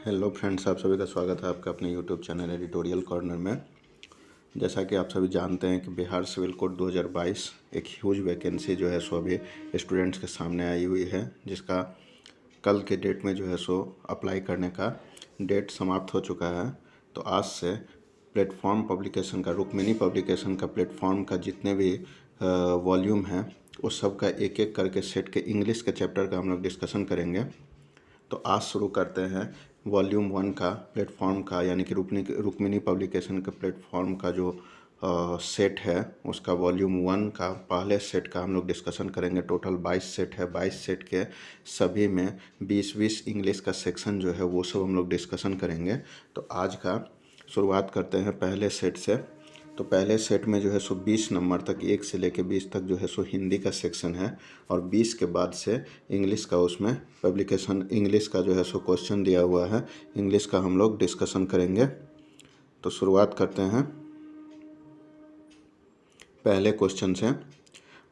Hello friends, आप सभी का स्वागत है आपका अपने यूट्यूब चैनल एडिटोरियल कॉर्नर में। जैसा कि आप सभी जानते हैं कि बिहार सिविल कोड 2022 एक ह्यूज वैकेंसी जो है सो अभी स्टूडेंट्स के सामने आई हुई है, जिसका कल के डेट में जो है सो अप्लाई करने का डेट समाप्त हो चुका है। तो आज से प्लेटफॉर्म पब्लिकेशन का, रुक्मिणी पब्लिकेशन का प्लेटफॉर्म का जितने भी वॉल्यूम हैं उस सब का एक एक करके सेट के इंग्लिश के चैप्टर का हम लोग डिस्कशन करेंगे। तो आज शुरू करते हैं वॉल्यूम 1 का प्लेटफॉर्म का, यानी कि रुक्मिणी पब्लिकेशन के प्लेटफॉर्म का जो सेट है उसका वॉल्यूम 1 का पहले सेट का हम लोग डिस्कशन करेंगे। टोटल 22 सेट है। 22 सेट के सभी में 20-20 इंग्लिश का सेक्शन जो है वो सब हम लोग डिस्कशन करेंगे। तो आज का शुरुआत करते हैं पहले सेट से। तो पहले सेट में जो है सो 20 नंबर तक, 1 से लेके 20 तक जो है सो हिंदी का सेक्शन है, और 20 के बाद से इंग्लिश का, उसमें पब्लिकेशन इंग्लिश का जो है सो क्वेश्चन दिया हुआ है। इंग्लिश का हम लोग डिस्कशन करेंगे। तो शुरुआत करते हैं पहले क्वेश्चन से।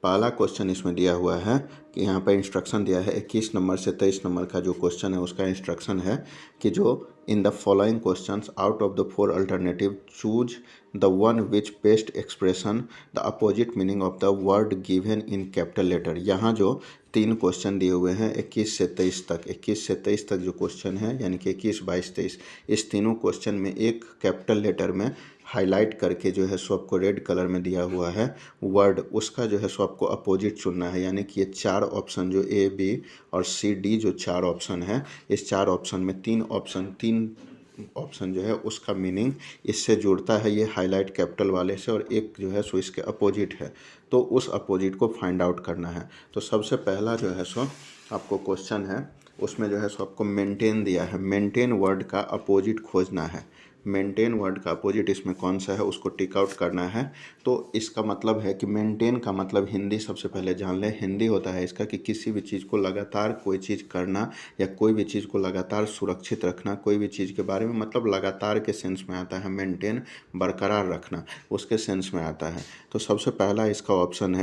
पहला क्वेश्चन इसमें दिया हुआ है कि यहाँ पर इंस्ट्रक्शन दिया है 21 नंबर से 23 नंबर का जो क्वेश्चन है उसका इंस्ट्रक्शन है कि जो in the following questions out of the 4 alternative choose the one which best expression the opposite meaning of the word given in capital letter. यहाँ जो 3 क्वेश्चन दिए हुए हैं 21 से 23 तक, 21 से 23 तक जो क्वेश्चन है, यानी कि 21, 22, 23, इस तीनों क्वेश्चन में एक कैपिटल लेटर में हाईलाइट करके जो है सो आपको रेड कलर में दिया हुआ है वर्ड, उसका जो है सो आपको अपोजिट चुनना है। यानी कि ये 4 ऑप्शन जो ए, बी और सी, डी जो 4 ऑप्शन है, इस 4 ऑप्शन में 3 ऑप्शन जो है उसका मीनिंग इससे जुड़ता है, ये हाईलाइट कैपिटल वाले से, और एक जो है सो इसके अपोजिट है। तो उस अपोजिट को फाइंड आउट करना है। तो सबसे पहला जो है सो आपको क्वेश्चन है, उसमें जो है सो आपको मेंटेन दिया है। मेंटेन वर्ड का अपोजिट खोजना है। मेंटेन वर्ड का अपोजिट इसमें कौन सा है उसको टिक आउट करना है। तो इसका मतलब है कि मेंटेन का मतलब हिंदी सबसे पहले जान लें। हिंदी होता है इसका कि किसी भी चीज़ को लगातार कोई चीज़ करना, या कोई भी चीज़ को लगातार सुरक्षित रखना, कोई भी चीज़ के बारे में मतलब लगातार के सेंस में आता है। मेंटेन बरकरार रखना, उसके सेंस में आता है। तो सबसे पहला इसका ऑप्शन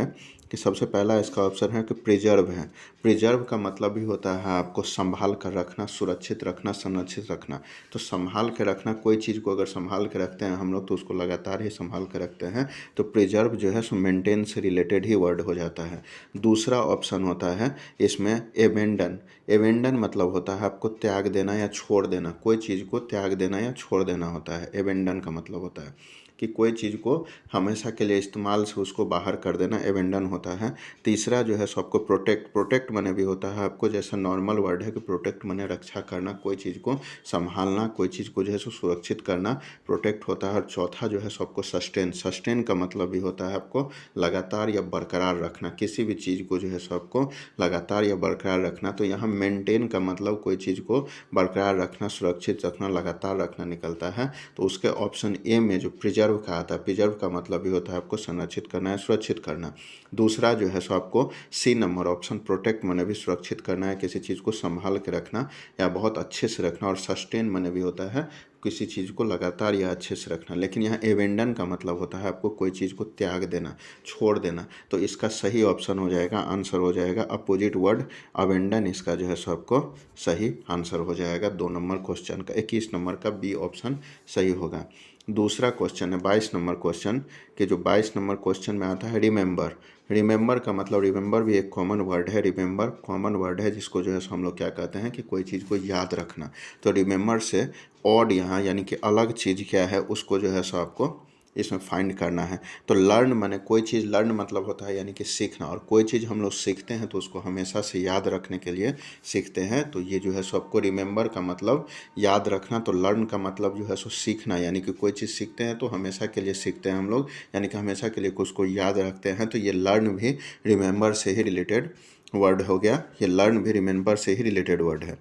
है कि प्रिजर्व है। प्रिजर्व का मतलब भी होता है आपको संभाल कर रखना, सुरक्षित रखना, संरक्षित रखना। तो संभाल के रखना, कोई चीज़ को अगर संभाल के रखते हैं हम लोग तो उसको लगातार ही संभाल के रखते हैं। तो प्रिजर्व जो है सो मेंटेन से रिलेटेड ही वर्ड हो जाता है। दूसरा ऑप्शन होता है इसमें एबेंडन। एबेंडन मतलब होता है आपको त्याग देना या छोड़ देना, कोई चीज़ को त्याग देना या छोड़ देना होता है। एबेंडन का मतलब होता है कि कोई चीज़ को हमेशा के लिए इस्तेमाल से उसको बाहर कर देना, एबेंडन होता है। तीसरा जो है सो आपको प्रोटेक्ट। प्रोटेक्ट माने भी होता है आपको, जैसा नॉर्मल वर्ड है कि प्रोटेक्ट माने रक्षा करना, कोई चीज़ को संभालना, कोई चीज़ को जो है सो सुरक्षित करना, प्रोटेक्ट होता है। और चौथा जो है सो आपको सस्टेन। सस्टेन का मतलब भी होता है आपको लगातार या बरकरार रखना, किसी भी चीज़ को जो है सो आपको लगातार या बरकरार रखना। तो यहाँ मेंटेन का मतलब कोई चीज़ को बरकरार रखना, सुरक्षित रखना, लगातार रखना निकलता है। तो उसके ऑप्शन ए में जो प्रिजर्व का आता है, प्रिजर्व का मतलब भी होता है आपको संरक्षित करना है, सुरक्षित करना। दूसरा जो है सो आपको सी नंबर ऑप्शन, प्रोटेक्ट माने भी सुरक्षित करना है, किसी चीज़ को संभाल के रखना या बहुत अच्छे से रखना। और सस्टेन माने भी होता है किसी चीज़ को लगातार या अच्छे से रखना। लेकिन यहाँ एबेंडन का मतलब होता है आपको कोई चीज़ को त्याग देना, छोड़ देना। तो इसका सही ऑप्शन हो जाएगा, आंसर हो जाएगा अपोजिट वर्ड अबेंडन। इसका जो है सो आपको सही आंसर हो जाएगा 2 नंबर क्वेश्चन का। 21 नंबर का बी ऑप्शन सही होगा। दूसरा क्वेश्चन है 22 नंबर क्वेश्चन, कि जो 22 नंबर क्वेश्चन में आता है रिमेंबर। रिमेंबर का मतलब, रिमेंबर भी एक कॉमन वर्ड है। रिमेंबर कॉमन वर्ड है जिसको जो है हम लोग क्या कहते हैं कि कोई चीज़ को याद रखना। तो रिमेंबर से ऑड यहाँ यानी कि अलग चीज़ क्या है उसको जो है सो आपको इसमें फाइंड करना है। तो लर्न माने कोई चीज़, लर्न मतलब होता है यानी कि सीखना, और कोई चीज़ हम लोग सीखते हैं तो उसको हमेशा से याद रखने के लिए सीखते हैं। तो ये जो है सो आपको रिमेंबर का मतलब याद रखना। तो लर्न का मतलब जो है सो सीखना, यानी कि कोई चीज़ सीखते हैं तो हमेशा के लिए सीखते हैं हम लोग, यानी कि हमेशा के लिए उसको याद रखते हैं। तो ये लर्न भी रिमेंबर से ही रिलेटेड वर्ड हो गया। ये लर्न भी रिमेंबर से ही रिलेटेड वर्ड है।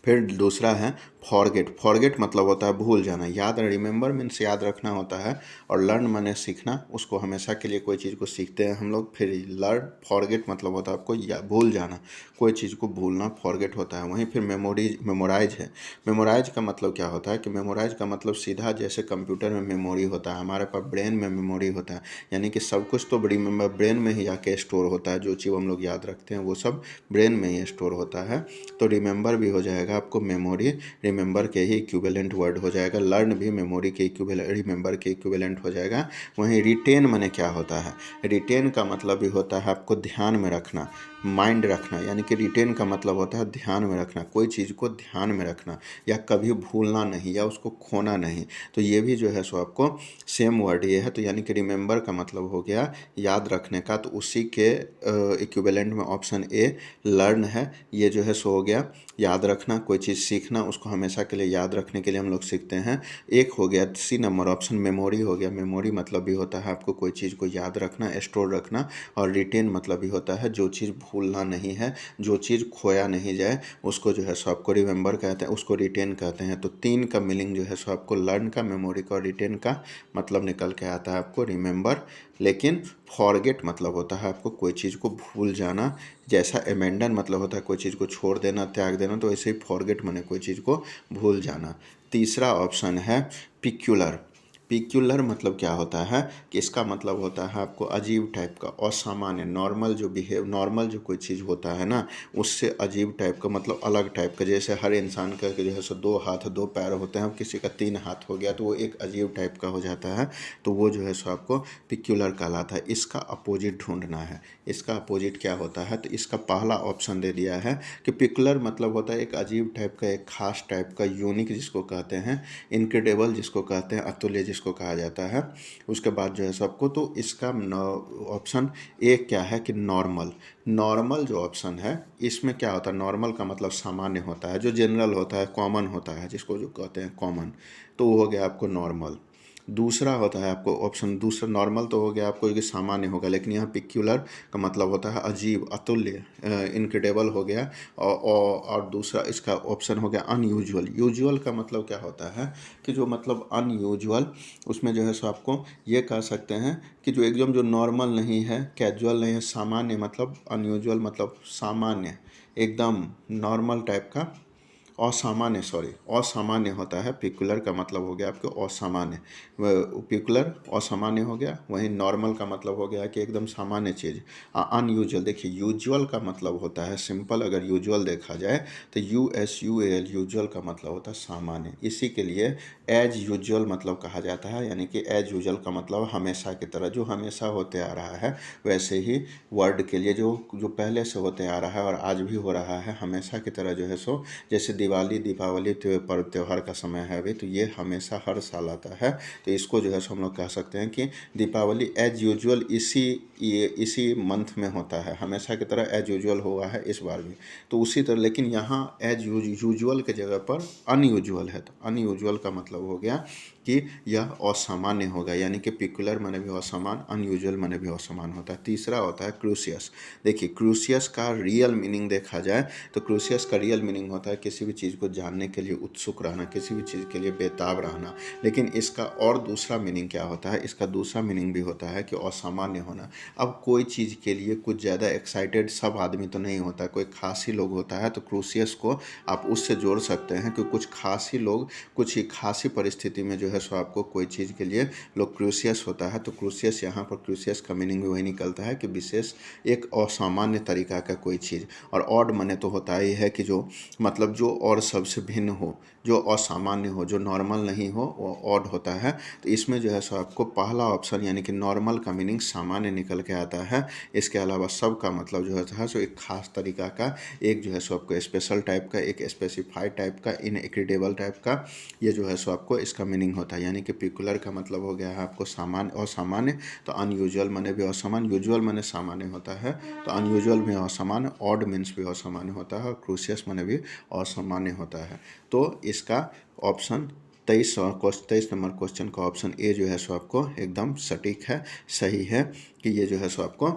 फिर दूसरा है फॉरगेट। फॉरगेट मतलब होता है भूल जाना। याद, रिमेंबर मीन्स याद रखना होता है, और लर्न माने सीखना, उसको हमेशा के लिए कोई चीज़ को सीखते हैं हम लोग। फिर लर्न, फॉरगेट मतलब होता है आपको भूल जाना, कोई चीज़ को भूलना फॉरगेट होता है। वहीं फिर मेमोराइज है। मेमोराइज का मतलब क्या होता है कि मेमोराइज का मतलब सीधा जैसे कंप्यूटर में मेमोरी होता है, हमारे पास ब्रेन में मेमोरी होता है, यानी कि सब कुछ तो ब्रेन में ही आके स्टोर होता है। जो चीज़ हम लोग याद रखते हैं वो सब ब्रेन में ही स्टोर होता है। तो रिमेंबर भी हो जाएगा जाएगा आपको मेमोरी रिमेंबर के ही इक्विवेलेंट वर्ड हो जाएगा। लर्न भी मेमोरी के इक्विवेलेंट रिमेंबर के इक्विवेलेंट हो जाएगा। वहीं रिटेन माने क्या होता है? रिटेन का मतलब भी होता है आपको ध्यान में रखना, माइंड रखना, यानी कि रिटेन का मतलब होता है ध्यान में रखना, कोई चीज़ को ध्यान में रखना या कभी भूलना नहीं या उसको खोना नहीं। तो ये भी जो है सो आपको सेम वर्ड ये है। तो यानी कि रिमेंबर का मतलब हो गया याद रखने का, तो उसी के इक्विवेलेंट में ऑप्शन ए लर्न है। ये जो है सो हो गया याद रखना, कोई चीज़ सीखना, उसको हमेशा के लिए याद रखने के लिए हम लोग सीखते हैं। एक हो गया सी नंबर ऑप्शन मेमोरी हो गया। मेमोरी मतलब भी होता है आपको कोई चीज़ को याद रखना, स्टोर रखना। और रिटेन मतलब भी होता है जो चीज़ भूलना नहीं है, जो चीज़ खोया नहीं जाए, उसको जो है सो आपको रिमेंबर कहते हैं, उसको रिटेन कहते हैं। तो तीन का मीनिंग जो है सो आपको लर्न का, मेमोरी का और रिटेन का मतलब निकल के आता है आपको रिमेंबर। लेकिन फॉरगेट मतलब होता है आपको कोई चीज़ को भूल जाना। जैसा एमेंडन मतलब होता है कोई चीज़ को छोड़ देना, त्याग देना, तो ऐसे ही फॉरगेट माने कोई चीज़ को भूल जाना। तीसरा ऑप्शन है पिक्यूलर। पिक्यूलर मतलब क्या होता है कि इसका मतलब होता है आपको अजीब टाइप का, असामान्य। नॉर्मल जो कोई चीज़ होता है ना, उससे अजीब टाइप का मतलब अलग टाइप का। जैसे हर इंसान का जो है सो 2 हाथ 2 पैर होते हैं, अब किसी का 3 हाथ हो गया तो वो एक अजीब टाइप का हो जाता है। तो वो जो है सो आपको पिक्यूलर कहलाता है। इसका अपोजिट ढूंढना है। इसका अपोजिट क्या होता है? तो इसका पहला ऑप्शन दे दिया है कि पिक्यूलर मतलब होता है एक अजीब टाइप का, एक खास टाइप का, यूनिक जिसको कहते हैं, इनक्रेडिबल जिसको कहते हैं, अतुल्य जिसको कहा जाता है। उसके बाद जो है सबको, तो इसका ऑप्शन ए क्या है कि नॉर्मल। नॉर्मल जो ऑप्शन है इसमें क्या होता है? नॉर्मल का मतलब सामान्य होता है, जो जनरल होता है, कॉमन होता है, जिसको जो कहते हैं कॉमन। तो वो हो गया आपको नॉर्मल। दूसरा होता है आपको ऑप्शन दूसरा, नॉर्मल तो हो गया आपको कि सामान्य होगा, लेकिन यहाँ पिक्यूलर का मतलब होता है अजीब, अतुल्य, इनक्रेडिबल हो गया। और दूसरा इसका ऑप्शन हो गया अनयूजुअल। यूजुअल का मतलब क्या होता है कि जो मतलब अनयूजुअल, उसमें जो है सो आपको ये कह सकते हैं कि जो एकदम जो नॉर्मल नहीं है, कैजुअल नहीं है, सामान्य मतलब अनयूजुअल मतलब सामान्य, एकदम नॉर्मल टाइप का, असामान्य, असामान्य होता है। पिक्यूलर का मतलब हो गया आपको असामान्य, पिक्यूलर असामान्य हो गया। वहीं नॉर्मल का मतलब हो गया कि एकदम सामान्य चीज़। अनयूजुअल, देखिए यूजुअल का मतलब होता है सिंपल, अगर यूजुअल देखा जाए तो USUAL, यूजुअल का मतलब होता है सामान्य। इसी के लिए एज यूजुअल मतलब कहा जाता है, यानी कि एज यूजुअल का मतलब हमेशा की तरह, जो हमेशा होते आ रहा है। वैसे ही वर्ड के लिए जो पहले से होते आ रहा है और आज भी हो रहा है, हमेशा की तरह जो है सो, जैसे दिवाली, दीपावली पर्व त्यौहार का समय है अभी, तो ये हमेशा हर साल आता है। तो इसको जो है सो हम लोग कह सकते हैं कि दीपावली एज यूजुअल इसी मंथ में होता है, हमेशा की तरह एज यूजुअल हुआ है इस बार भी। तो उसी तरह, लेकिन यहाँ एज यूजुअल के जगह पर अनयूजुअल है। तो अनयूजुअल का मतलब हो गया कि यह असामान्य होगा, यानी कि पिक्यूलर माने भी असामान्य, अनयूजुअल माने भी असामान्य होता है। तीसरा होता है क्रूसियस। देखिए क्रूसियस का रियल मीनिंग देखा जाए तो क्रूसियस का रियल मीनिंग होता है किसी भी चीज़ को जानने के लिए उत्सुक रहना, किसी भी चीज़ के लिए बेताब रहना। लेकिन इसका और दूसरा मीनिंग क्या होता है? इसका दूसरा मीनिंग भी होता है कि असामान्य होना। अब कोई चीज़ के लिए कुछ ज़्यादा एक्साइटेड सब आदमी तो नहीं होता, कोई खास ही लोग होता है। तो क्रूसियस को आप उससे जोड़ सकते हैं कि कुछ खास ही लोग कुछ ही खास ही परिस्थिति में जो है सो आपको कोई चीज़ के लिए लोग क्रूसियस होता है। तो क्रूसियस, यहाँ पर क्रूसियस का मीनिंग भी वही निकलता है कि विशेष, एक असामान्य तरीका का कोई चीज़। और ऑड माने तो होता ही है कि जो मतलब जो और सबसे भिन्न हो, जो असामान्य हो, जो नॉर्मल नहीं हो, वो ऑड होता है। तो इसमें जो है सो आपको पहला ऑप्शन यानी कि नॉर्मल का मीनिंग सामान्य निकल के आता है। इसके अलावा सब का मतलब जो है सो एक खास तरीका का, एक जो है सो आपको स्पेशल टाइप का, एक स्पेसिफाइड टाइप का, इनएक्रेडिबल टाइप का, ये जो है सो आपको इसका मीनिंग होता है। यानी कि पिक्यूलर का मतलब हो गया है आपको सामान्य, असामान्य। तो अनयूजुअल माने भी असामान्य, यूजुअल माने सामान्य होता है, तो अनयूजुअल में असामान्य, ऑड मीन्स भी असामान्य होता है, और क्रूसियस माने भी असामान्य होता है। तो इसका ऑप्शन 23 नंबर क्वेश्चन का ऑप्शन ए जो है सो आपको एकदम सटीक है, सही है कि ये जो है सो आपको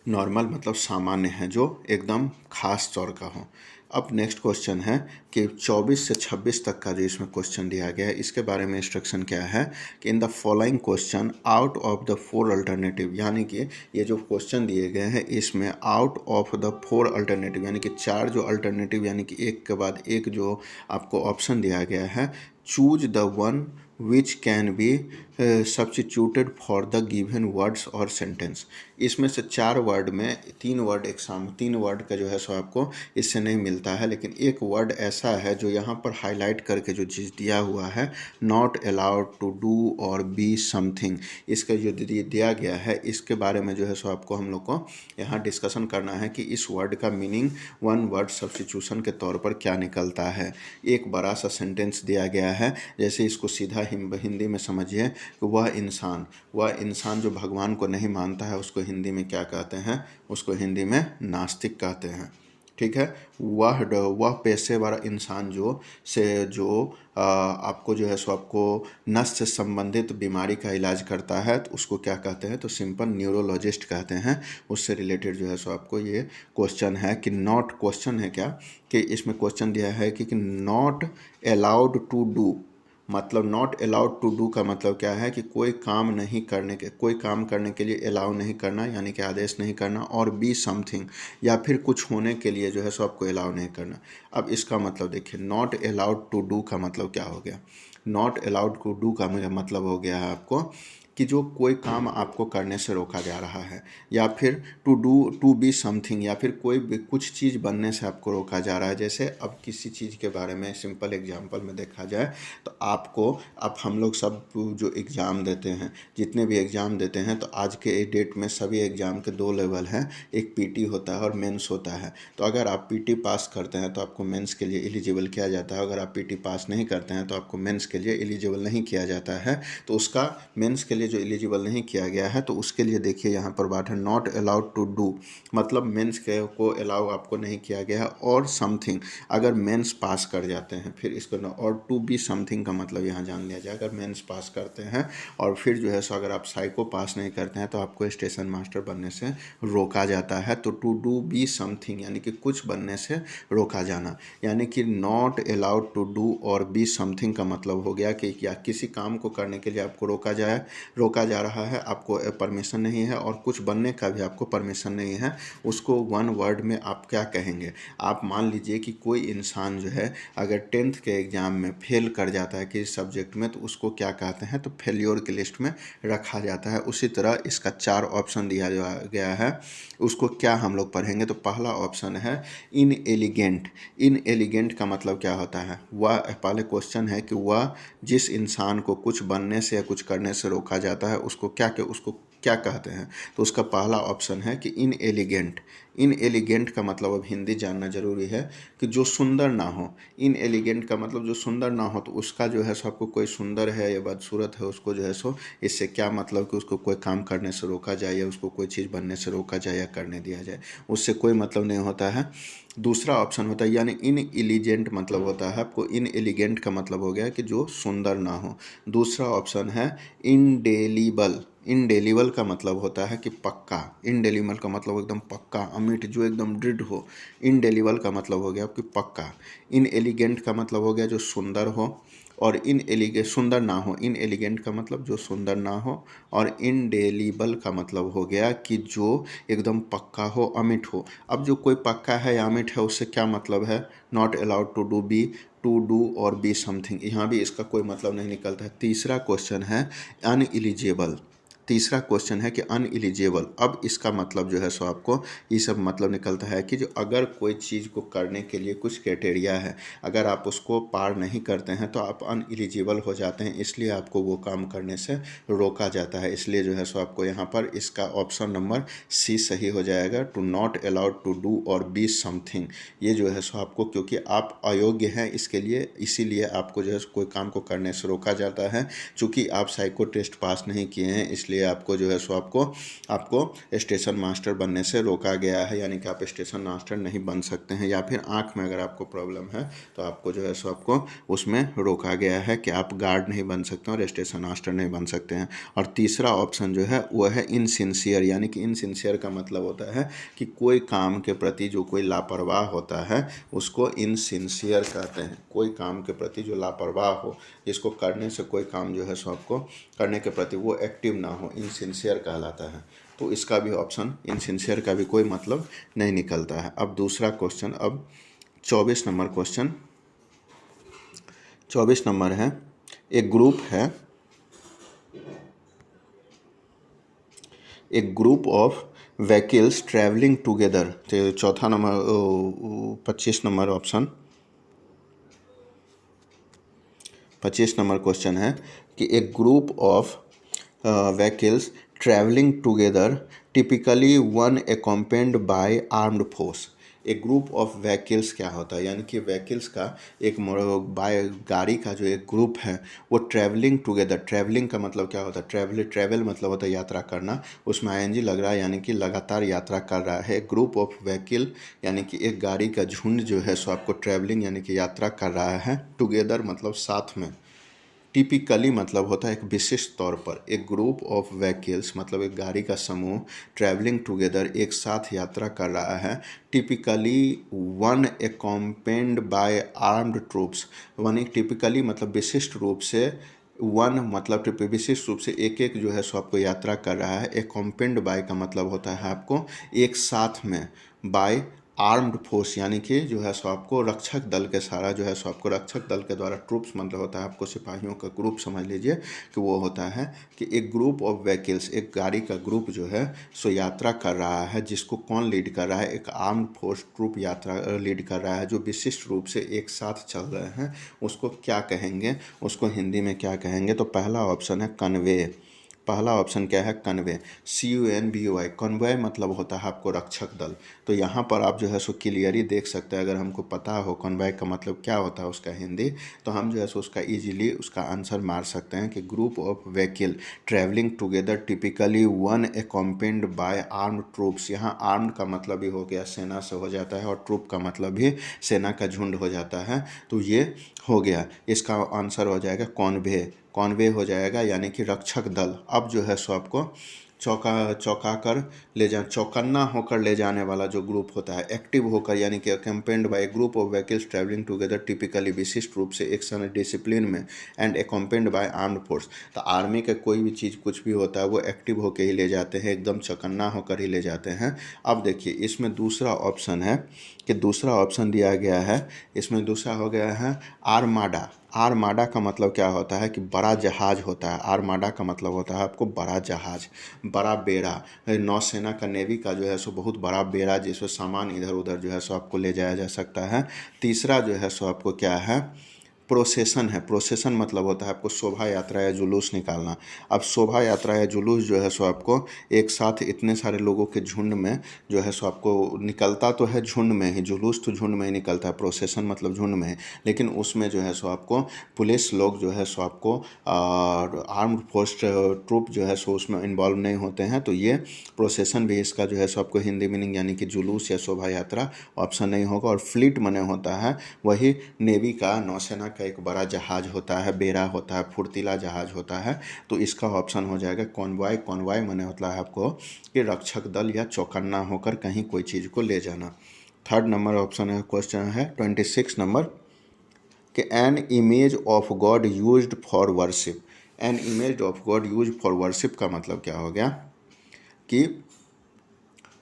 नॉर्मल मतलब सामान्य है, जो एकदम खास तौर का हो। अब नेक्स्ट क्वेश्चन है कि 24 से 26 तक का जो इसमें क्वेश्चन दिया गया है, इसके बारे में इंस्ट्रक्शन क्या है कि in the following question out of the 4 alternative, यानी कि ये जो क्वेश्चन दिए गए हैं इसमें आउट ऑफ द 4 अल्टरनेटिव, यानी कि 4 जो अल्टरनेटिव, यानी कि एक के बाद एक जो आपको ऑप्शन दिया गया है, choose the one which can be substituted for the given words और सेंटेंस। इसमें से 4 वर्ड में 3 वर्ड एग्जाम 3 वर्ड का जो है सो आपको इससे नहीं मिलता है, लेकिन एक वर्ड ऐसा है जो यहाँ पर हाईलाइट करके जो चीज़ दिया हुआ है, नॉट अलाउड टू डू और बी समथिंग, इसका जो दिया गया है इसके बारे में जो है सो आपको हम लोग को यहाँ डिस्कशन करना है कि इस वर्ड का मीनिंग वन वर्ड सब्स्टिट्यूशन के तौर पर क्या निकलता है। एक बड़ा सा सेंटेंस दिया गया है, जैसे इसको सीधा हिंदी में समझिए कि वह इंसान जो भगवान को नहीं मानता है उसको हिंदी में क्या कहते हैं, उसको हिंदी में नास्तिक कहते हैं। ठीक है, वह पेशेवर इंसान जो आपको जो है सो आपको नस से संबंधित बीमारी का इलाज करता है तो उसको क्या कहते हैं, तो सिंपल न्यूरोलॉजिस्ट कहते हैं। उससे रिलेटेड जो है सो आपको ये क्वेश्चन है कि नॉट, क्वेश्चन है क्या कि इसमें क्वेश्चन दिया है कि नॉट अलाउड टू डू, मतलब नॉट अलाउड टू डू का मतलब क्या है कि कोई काम करने के लिए अलाउ नहीं करना, यानी कि आदेश नहीं करना, और बी समथिंग या फिर कुछ होने के लिए जो है सो आपको अलाउ नहीं करना। अब इसका मतलब देखिए, नॉट अलाउड टू डू का मतलब क्या हो गया, नॉट अलाउड टू डू का मतलब हो गया है आपको कि जो कोई काम आपको करने से रोका जा रहा है, या फिर टू बी समथिंग, या फिर कुछ चीज़ बनने से आपको रोका जा रहा है। जैसे अब किसी चीज़ के बारे में सिंपल एग्जांपल में देखा जाए तो अब हम लोग सब जो एग्ज़ाम देते हैं, जितने भी एग्ज़ाम देते हैं, तो आज के डेट में सभी एग्ज़ाम के 2 लेवल हैं, एक पीटी होता है और मेंस होता है। तो अगर आप पीटी पास करते हैं तो आपको मेंस के लिए एलिजिबल किया जाता है, अगर आप पीटी पास नहीं करते हैं तो आपको मेंस के लिए एलिजिबल नहीं किया जाता है। तो उसका मेंस के लिए जो एलिजिबल नहीं किया गया है, तो उसके लिए देखिए यहाँ पर बात है नॉट अलाउड टू डू, मतलब मेंस को अलाउ आपको नहीं किया गया है, और समथिंग अगर मेंस पास कर जाते हैं फिर इसको, और टू बी समथिंग का मतलब यहाँ जान लिया जाए, अगर मेंस पास करते हैं और फिर जो है सो अगर आप साइको पास नहीं करते हैं तो आपको स्टेशन मास्टर बनने से रोका जाता है। तो टू डू बी समथिंग यानी कि कुछ बनने से रोका जाना, यानी कि नॉट अलाउड टू डू और बी समथिंग का मतलब हो गया कि या किसी काम को करने के लिए आपको रोका जा रहा है, आपको परमिशन नहीं है, और कुछ बनने का भी आपको परमिशन नहीं है। उसको वन वर्ड में आप क्या कहेंगे। आप मान लीजिए कि कोई इंसान जो है अगर 10th के एग्ज़ाम में फेल कर जाता है किसी सब्जेक्ट में, तो उसको क्या कहते हैं, तो फेल्योर की लिस्ट में रखा जाता है। उसी तरह इसका 4 ऑप्शन दिया गया है, उसको क्या हम लोग पढ़ेंगे। तो पहला ऑप्शन है इनएलिगेंट। इनएलिगेंट का मतलब क्या होता है, वह पहले क्वेश्चन है कि वह जिस इंसान को कुछ बनने से या कुछ करने से रोका जाता है उसको क्या कहते हैं। तो उसका पहला ऑप्शन है कि इनएलिगेंट। इनएलिगेंट का मतलब अब हिंदी जानना जरूरी है कि जो सुंदर ना हो। इनएलिगेंट का मतलब जो सुंदर ना हो, तो उसका जो है सो आपको कोई सुंदर है या बदसूरत है उसको जो है सो इससे क्या मतलब कि उसको कोई काम करने से रोका जाए या उसको कोई चीज़ बनने से रोका जाए या करने दिया जाए, उससे कोई मतलब नहीं होता है। दूसरा ऑप्शन होता है यानी इनएलिजेंट, मतलब होता है आपको इनएलिगेंट का मतलब हो गया कि जो सुंदर ना हो। दूसरा ऑप्शन है इंडेलिबल। इंडेलिबल का मतलब होता है कि पक्का। इंडेलिबल का मतलब एकदम पक्का, अमिट, जो एकदम दृढ़ हो। इंडेलिबल का मतलब हो गया आपकी पक्का। इनएलिगेंट का मतलब हो गया जो सुंदर हो, और सुंदर ना हो। इनएलिगेंट का मतलब जो सुंदर ना हो, और इंडेलिबल का मतलब हो गया कि जो एकदम पक्का हो, अमिट हो। अब जो कोई पक्का है या अमिट है उससे क्या मतलब है, नॉट अलाउड टू डू और बी समथिंग, यहाँ भी इसका कोई मतलब नहीं निकलता है। तीसरा क्वेश्चन है अनएलिजिबल। तीसरा क्वेश्चन है कि अनएलिजिबल। अब इसका मतलब जो है सो आपको ये सब मतलब निकलता है कि जो अगर कोई चीज़ को करने के लिए कुछ क्राइटेरिया है, अगर आप उसको पार नहीं करते हैं तो आप अनएलिजिबल हो जाते हैं, इसलिए आपको वो काम करने से रोका जाता है। इसलिए जो है सो आपको यहाँ पर इसका ऑप्शन नंबर सी सही हो जाएगा, to not allowed to do और बी समथिंग। ये जो है सो आपको, क्योंकि आप अयोग्य हैं इसके लिए, इसीलिए आपको जो है कोई काम को करने से रोका जाता है। चूँकि आप साइको टेस्ट पास नहीं किए हैं इसलिए आपको जो है सो आपको स्टेशन मास्टर बनने से रोका गया है, यानी कि आप स्टेशन मास्टर नहीं बन सकते हैं। या फिर आँख में अगर आपको प्रॉब्लम है तो आपको जो है सो आपको उसमें रोका गया है कि आप गार्ड नहीं बन सकते और स्टेशन मास्टर नहीं बन सकते हैं। और तीसरा ऑप्शन जो है वो है इनसिंसियर, यानी कि इनसिंसियर का मतलब होता है कि कोई काम के प्रति जो कोई लापरवाह होता है उसको इनसिंसियर कहते हैं। कोई काम के प्रति जो लापरवाह हो, जिसको करने से कोई काम जो है सो आपको करने के प्रति वो एक्टिव ना हो, इनसिंसियर कहलाता है। तो इसका भी ऑप्शन इनसिंसियर का भी कोई मतलब नहीं निकलता है। अब दूसरा क्वेश्चन, अब 24 नंबर क्वेश्चन, 24 नंबर है, एक ग्रुप है a group of vehicles travelling together. तो चौथा number 25 number option 25 number question है कि a group of vehicles travelling together typically one accompanied by armed force. एक ग्रुप ऑफ व्हीकल्स क्या होता है, यानी कि व्हीकल्स का एक बाय गाड़ी का जो एक ग्रुप है वो ट्रैवलिंग टुगेदर। ट्रैवलिंग का मतलब क्या होता है, ट्रैवल मतलब होता है यात्रा करना, उसमें आईएनजी लग रहा है, यानी कि लगातार यात्रा कर रहा है। ग्रुप ऑफ व्हीकल यानी कि एक गाड़ी का झुंड जो है सो आपको ट्रैवलिंग यानी कि यात्रा कर रहा है। टुगेदर मतलब साथ में। टिपिकली मतलब होता है एक विशिष्ट तौर पर। एक ग्रुप ऑफ व्हीकल्स मतलब एक गाड़ी का समूह ट्रैवलिंग टुगेदर एक साथ यात्रा कर रहा है। Typically one accompanied by armed troops. One typically मतलब विशिष्ट रूप से, वन मतलब विशिष्ट रूप से एक एक जो है सो आपको यात्रा कर रहा है। accompanied बाय का मतलब होता है आपको एक साथ में, बाय आर्म्ड फोर्स यानी कि जो है सो आपको रक्षक दल के सारा जो है सो आपको रक्षक दल के द्वारा ट्रूप्स मतलब होता है आपको सिपाहियों का ग्रुप समझ लीजिए कि वो होता है कि एक ग्रुप ऑफ व्हीकल्स एक गाड़ी का ग्रुप जो है सो यात्रा कर रहा है। जिसको कौन लीड कर रहा है, एक आर्म्ड फोर्स ट्रूप यात्रा लीड कर रहा है जो विशिष्ट रूप से एक साथ चल रहे हैं। उसको क्या कहेंगे, उसको हिंदी में क्या कहेंगे? तो पहला ऑप्शन है कन्वे। पहला ऑप्शन क्या है? कन्वे। CUNVOY। कन्वे मतलब होता है आपको रक्षक दल। तो यहाँ पर आप जो है सो क्लियरली देख सकते हैं, अगर हमको पता हो कन्वे का मतलब क्या होता है उसका हिंदी, तो हम जो है सो उसका इजीली उसका आंसर मार सकते हैं कि group of vehicle travelling together typically one accompanied by armed troops. यहाँ आर्म्ड का मतलब भी हो गया सेना से हो जाता है और ट्रूप का मतलब भी सेना का झुंड हो जाता है। तो ये हो गया, इसका आंसर हो जाएगा कॉन्वे। कॉन्वे हो जाएगा यानी कि रक्षक दल। अब जो है सो आपको चौका कर ले जा चौकन्ना होकर ले जाने वाला जो ग्रुप होता है, एक्टिव होकर यानी कि accompanied by group of vehicles travelling together typically विशिष्ट रूप से एक्शन डिसिप्लिन में and accompanied by armed force. तो आर्मी का कोई भी चीज़ कुछ भी होता है वो एक्टिव होकर ही ले जाते हैं, एकदम चौकन्ना होकर ही ले जाते हैं। अब देखिए इसमें दूसरा ऑप्शन है कि दूसरा ऑप्शन दिया गया है, इसमें दूसरा हो गया है आर्माडा। आर्माडा का मतलब क्या होता है कि बड़ा जहाज होता है। आर्माडा का मतलब होता है आपको बड़ा जहाज, बड़ा बेड़ा। नौसेना का नेवी का जो है सो बहुत बड़ा बेड़ा जिसमें सामान इधर उधर जो है सो आपको ले जाया जा सकता है। तीसरा जो है सो आपको क्या है? प्रोसेसन है। प्रोसेसन मतलब होता है आपको शोभा यात्रा या जुलूस निकालना। अब शोभा यात्रा या जुलूस जो है सो आपको एक साथ इतने सारे लोगों के झुंड में जो है सो आपको निकलता तो है झुंड में ही, जुलूस तो झुंड में ही निकलता है, प्रोसेसन मतलब झुंड में है। लेकिन उसमें जो है सो आपको पुलिस लोग जो है सो आपको आर्म्ड फोर्स ट्रूप जो है सो उसमें इन्वॉल्व नहीं होते हैं। तो ये प्रोसेसन भी इसका जो है सो आपको हिंदी मीनिंग यानी कि जुलूस या शोभा यात्रा ऑप्शन नहीं होगा। और फ्लीट मने होता है वही नेवी का, नौसेना का एक बड़ा जहाज होता है, बेड़ा होता है, फुर्तीला जहाज होता है। तो इसका ऑप्शन हो जाएगा कॉन्वॉय। कॉन्वॉय माने होता है आपको कि रक्षक दल या चौकन्ना होकर कहीं कोई चीज़ को ले जाना। थर्ड नंबर ऑप्शन है, क्वेश्चन है 26 नंबर कि an image of God used for worship. An image of God use for worship का मतलब क्या हो गया कि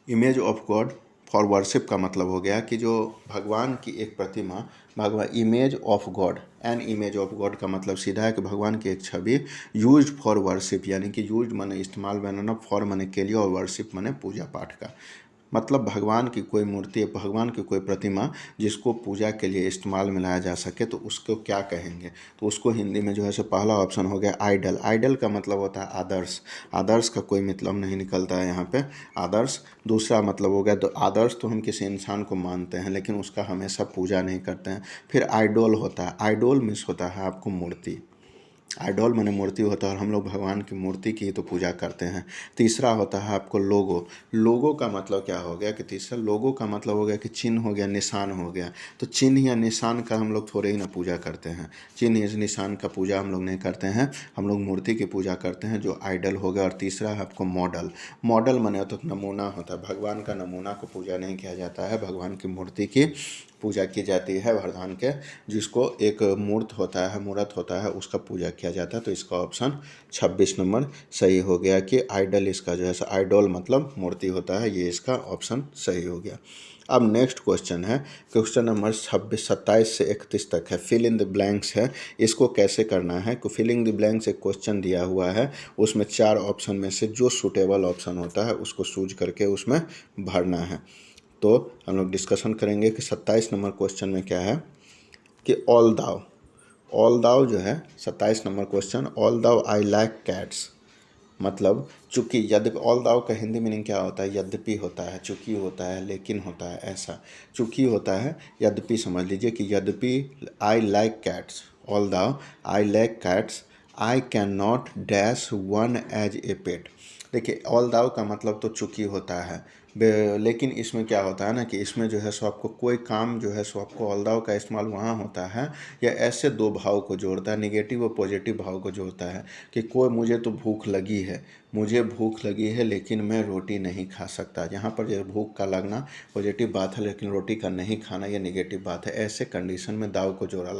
image of God for worship का मतलब हो गया कि जो भगवान की एक प्रतिमा, भगवान image of God, an image of God का मतलब सीधा है कि भगवान की एक छवि यूज्ड फॉर वर्शिप, यानी कि यूज्ड माने इस्तेमाल बनाना, फॉर माने के लिए और वर्शिप माने पूजा पाठ का। मतलब भगवान की कोई मूर्ति, भगवान की कोई प्रतिमा जिसको पूजा के लिए इस्तेमाल में लाया जा सके तो उसको क्या कहेंगे? तो उसको हिंदी में जो है सो पहला ऑप्शन हो गया आइडल। आइडल का मतलब होता है आदर्श। आदर्श का कोई मतलब नहीं निकलता है यहाँ पे, आदर्श। दूसरा मतलब हो गया, तो आदर्श तो हम किसी इंसान को मानते हैं लेकिन उसका हमेशा पूजा नहीं करते हैं। फिर आइडोल होता है। आइडोल मीन्स होता है आपको मूर्ति। आइडॉल माने मूर्ति होता है और हम लोग भगवान की मूर्ति की तो पूजा करते हैं। तीसरा होता है आपको लोगो। लोगो का मतलब क्या हो गया कि तीसरा लोगो का मतलब हो गया कि चिन्ह हो गया, निशान हो गया। तो चिन्ह या निशान का हम लोग थोड़े ही ना पूजा करते हैं। चिन्ह या निशान का पूजा हम लोग नहीं करते हैं, हम लोग मूर्ति की पूजा करते हैं जो आइडल हो गया। और तीसरा है आपको मॉडल। मॉडल माने तो नमूना होता है, भगवान का नमूना को पूजा नहीं किया जाता है, भगवान की मूर्ति की पूजा की जाती है वरदान के, जिसको एक मूर्त होता है उसका पूजा किया जाता है। तो इसका ऑप्शन 26 नंबर सही हो गया कि आइडल, इसका जो है आइडोल मतलब मूर्ति होता है, ये इसका ऑप्शन सही हो गया। अब नेक्स्ट क्वेश्चन है, क्वेश्चन नंबर 27 से 31 तक है, फिल इन द ब्लैंक्स है। इसको कैसे करना है, फिल इन द ब्लैंक्स एक क्वेश्चन दिया हुआ है, उसमें 4 ऑप्शन में से जो सूटेबल ऑप्शन होता है उसको चूज करके उसमें भरना है। तो हम लोग डिस्कशन करेंगे कि 27 नंबर क्वेश्चन में क्या है कि ऑल दाव जो है 27 नंबर क्वेश्चन, ऑल दाव आई लाइक कैट्स, मतलब चूँकि, यद्यपि। ऑल दाव का हिंदी मीनिंग क्या होता है, यद्यपि होता है, चूँकि होता है, लेकिन होता है, ऐसा। चूँकि होता है, यद्यपि समझ लीजिए कि यद्यपि आई like cats, although I like cats, I can not dash one as a pet. देखिए ऑल दाव का मतलब तो चूँकि होता है, लेकिन इसमें क्या होता है ना कि इसमें जो है सो आपको कोई काम जो है सो आपको ऑल दाव का इस्तेमाल वहाँ होता है या ऐसे दो भाव को जोड़ता है, निगेटिव और पॉजिटिव भाव को जोड़ता है कि कोई, मुझे तो भूख लगी है, मुझे भूख लगी है लेकिन मैं रोटी नहीं खा सकता। यहाँ पर जो भूख का लगना पॉजिटिव बात है, लेकिन रोटी का नहीं खाना ये निगेटिव बात है। ऐसे कंडीशन में दाव को जोड़ा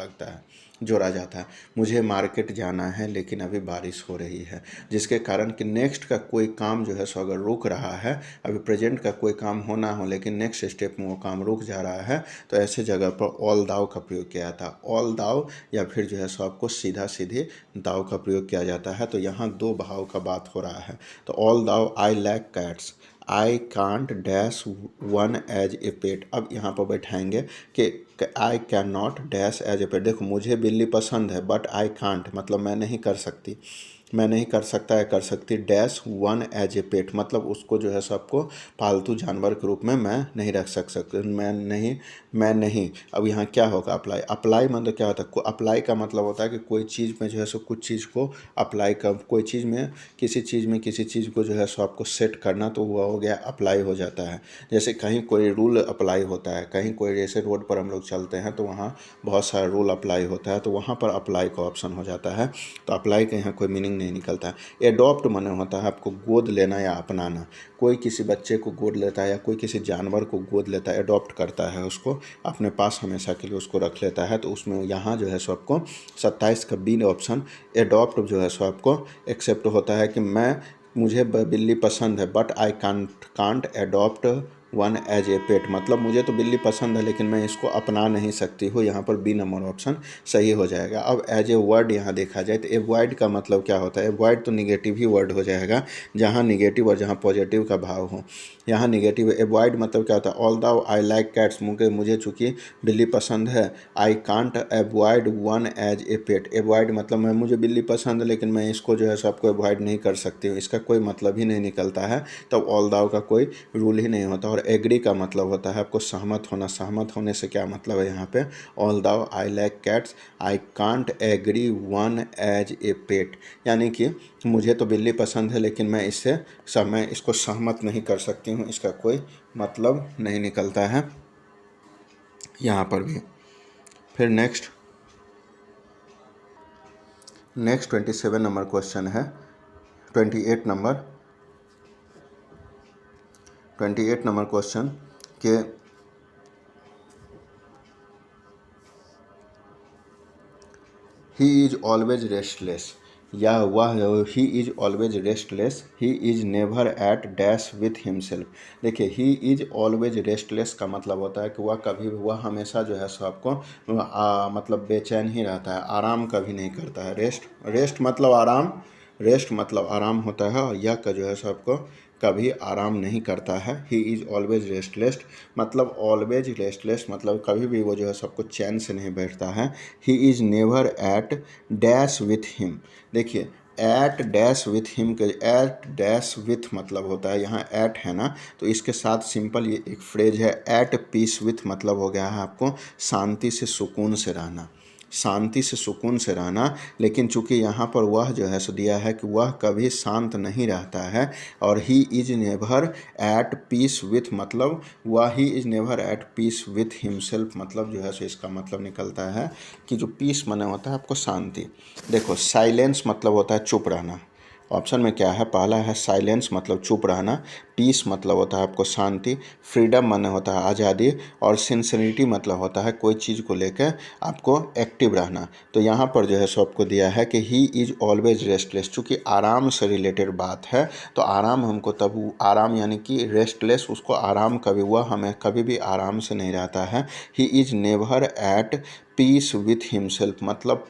जाता है। मुझे मार्केट जाना है लेकिन अभी बारिश हो रही है, जिसके कारण कि नेक्स्ट का कोई काम जो है सो अगर रुक रहा है, अभी प्रेजेंट का कोई काम होना हो लेकिन नेक्स्ट स्टेप में वो काम रुक जा रहा है, तो ऐसे जगह पर ऑल दाव का प्रयोग किया जाता है। ऑल दाव या फिर जो है सो आपको सीधे दाव का प्रयोग किया जाता है। तो यहाँ दो भाव का बात हो रहा है। तो although I like cats, I can't dash one as a pet. अब यहाँ पर बैठाएंगे कि I can not dash as a pet. देखो मुझे बिल्ली पसंद है बट आई कांट मतलब मैं नहीं कर सकती, मैं नहीं कर सकता या कर सकती, dash one as a pet मतलब उसको जो है सबको पालतू जानवर के रूप में मैं नहीं रख सकता, मैं नहीं। अब यहाँ क्या होगा, अप्लाई मतलब क्या होता है, अप्लाई का मतलब होता है कि कोई चीज़ में जो है सो कुछ चीज़ को अप्लाई कर, कोई चीज़ में किसी चीज़ को जो है सो आपको सेट करना, तो वो हो गया अप्लाई हो जाता है। जैसे कहीं कोई रूल अप्लाई होता है, कहीं कोई जैसे रोड पर हम लोग चलते हैं तो वहाँ बहुत सारा रूल अप्लाई होता है, तो वहाँ पर अप्लाई का ऑप्शन हो जाता है। तो अप्लाई का यहाँ कोई मीनिंग नहीं निकलता है। एडॉप्ट माने होता है आपको गोद लेना या अपनाना। कोई किसी बच्चे को गोद लेता है या कोई किसी जानवर को गोद लेता है, एडॉप्ट करता है, उसको अपने पास हमेशा के लिए उसको रख लेता है। तो उसमें यहाँ जो है सो आपको 27 का बी ऑप्शन एडॉप्ट जो है सो आपको एक्सेप्ट होता है कि मुझे बिल्ली पसंद है but I can't adopt one as a pet, मतलब मुझे तो बिल्ली पसंद है लेकिन मैं इसको अपना नहीं सकती हूँ। यहाँ पर बी नंबर ऑप्शन सही हो जाएगा। अब एज ए वर्ड यहाँ देखा जाए तो एवॉइड का मतलब क्या होता है, एवॉइड तो निगेटिव ही वर्ड हो जाएगा, जहाँ निगेटिव और जहाँ पॉजिटिव का भाव हो। यहाँ निगेटिव, एवॉइड मतलब क्या होता है, although I like cats, मुझे चूँकि बिल्ली पसंद है, I can't avoid one as a pet. Avoid मतलब मुझे बिल्ली पसंद है लेकिन मैं इसको जो है सबको एवॉइड नहीं कर सकती हूँ, इसका कोई मतलब ही नहीं निकलता है। तब ऑल दाउ का कोई रूल ही नहीं होता। और एग्री का मतलब होता है आपको सहमत होना। सहमत होने से क्या मतलब है यहाँ पे, although I like cats, I can't agree one as a pet, यानी कि मुझे तो बिल्ली पसंद है लेकिन मैं इसको सहमत नहीं कर सकती हूँ, इसका कोई मतलब नहीं निकलता है यहाँ पर भी। फिर नेक्स्ट 27 नंबर क्वेश्चन है, 28 नंबर क्वेश्चन के ही इज ऑलवेज रेस्टलेस, या he is always restless, he is never at dash with himself. देखिए ही इज ऑलवेज रेस्टलेस का मतलब होता है कि वह हमेशा जो है सो आपको मतलब बेचैन ही रहता है, आराम कभी नहीं करता है। रेस्ट मतलब आराम होता है, और यह का जो है सो आपको कभी आराम नहीं करता है। ही इज़ ऑलवेज रेस्टलेस मतलब ऑलवेज रेस्टलेस मतलब कभी भी वो जो है सबको चैन से नहीं बैठता है। He is never at dash with him. देखिए एट डैश विथ हिम के एट डैश विथ मतलब होता है, यहाँ एट है ना, तो इसके साथ सिंपल ये एक फ्रेज है, एट पीस विथ मतलब हो गया है आपको शांति से सुकून से रहना, शांति से सुकून से रहना। लेकिन चूंकि यहाँ पर वह जो है सो दिया है कि वह कभी शांत नहीं रहता है, और he is never at peace with मतलब वह he is never at peace with himself मतलब जो है सो इसका मतलब निकलता है कि जो पीस माने होता है आपको शांति। देखो साइलेंस मतलब होता है चुप रहना, ऑप्शन में क्या है, पहला है साइलेंस मतलब चुप रहना, पीस मतलब होता है आपको शांति, फ्रीडम माने होता है आज़ादी, और सिंसियरिटी मतलब होता है कोई चीज़ को लेकर आपको एक्टिव रहना। तो यहाँ पर जो है सो आपको दिया है कि ही इज़ ऑलवेज रेस्टलेस। चूँकि आराम से रिलेटेड बात है तो आराम हमको तब आराम यानी कि रेस्टलेस, उसको आराम कभी हुआ, हमें कभी भी आराम से नहीं रहता है। He is never at peace with himself मतलब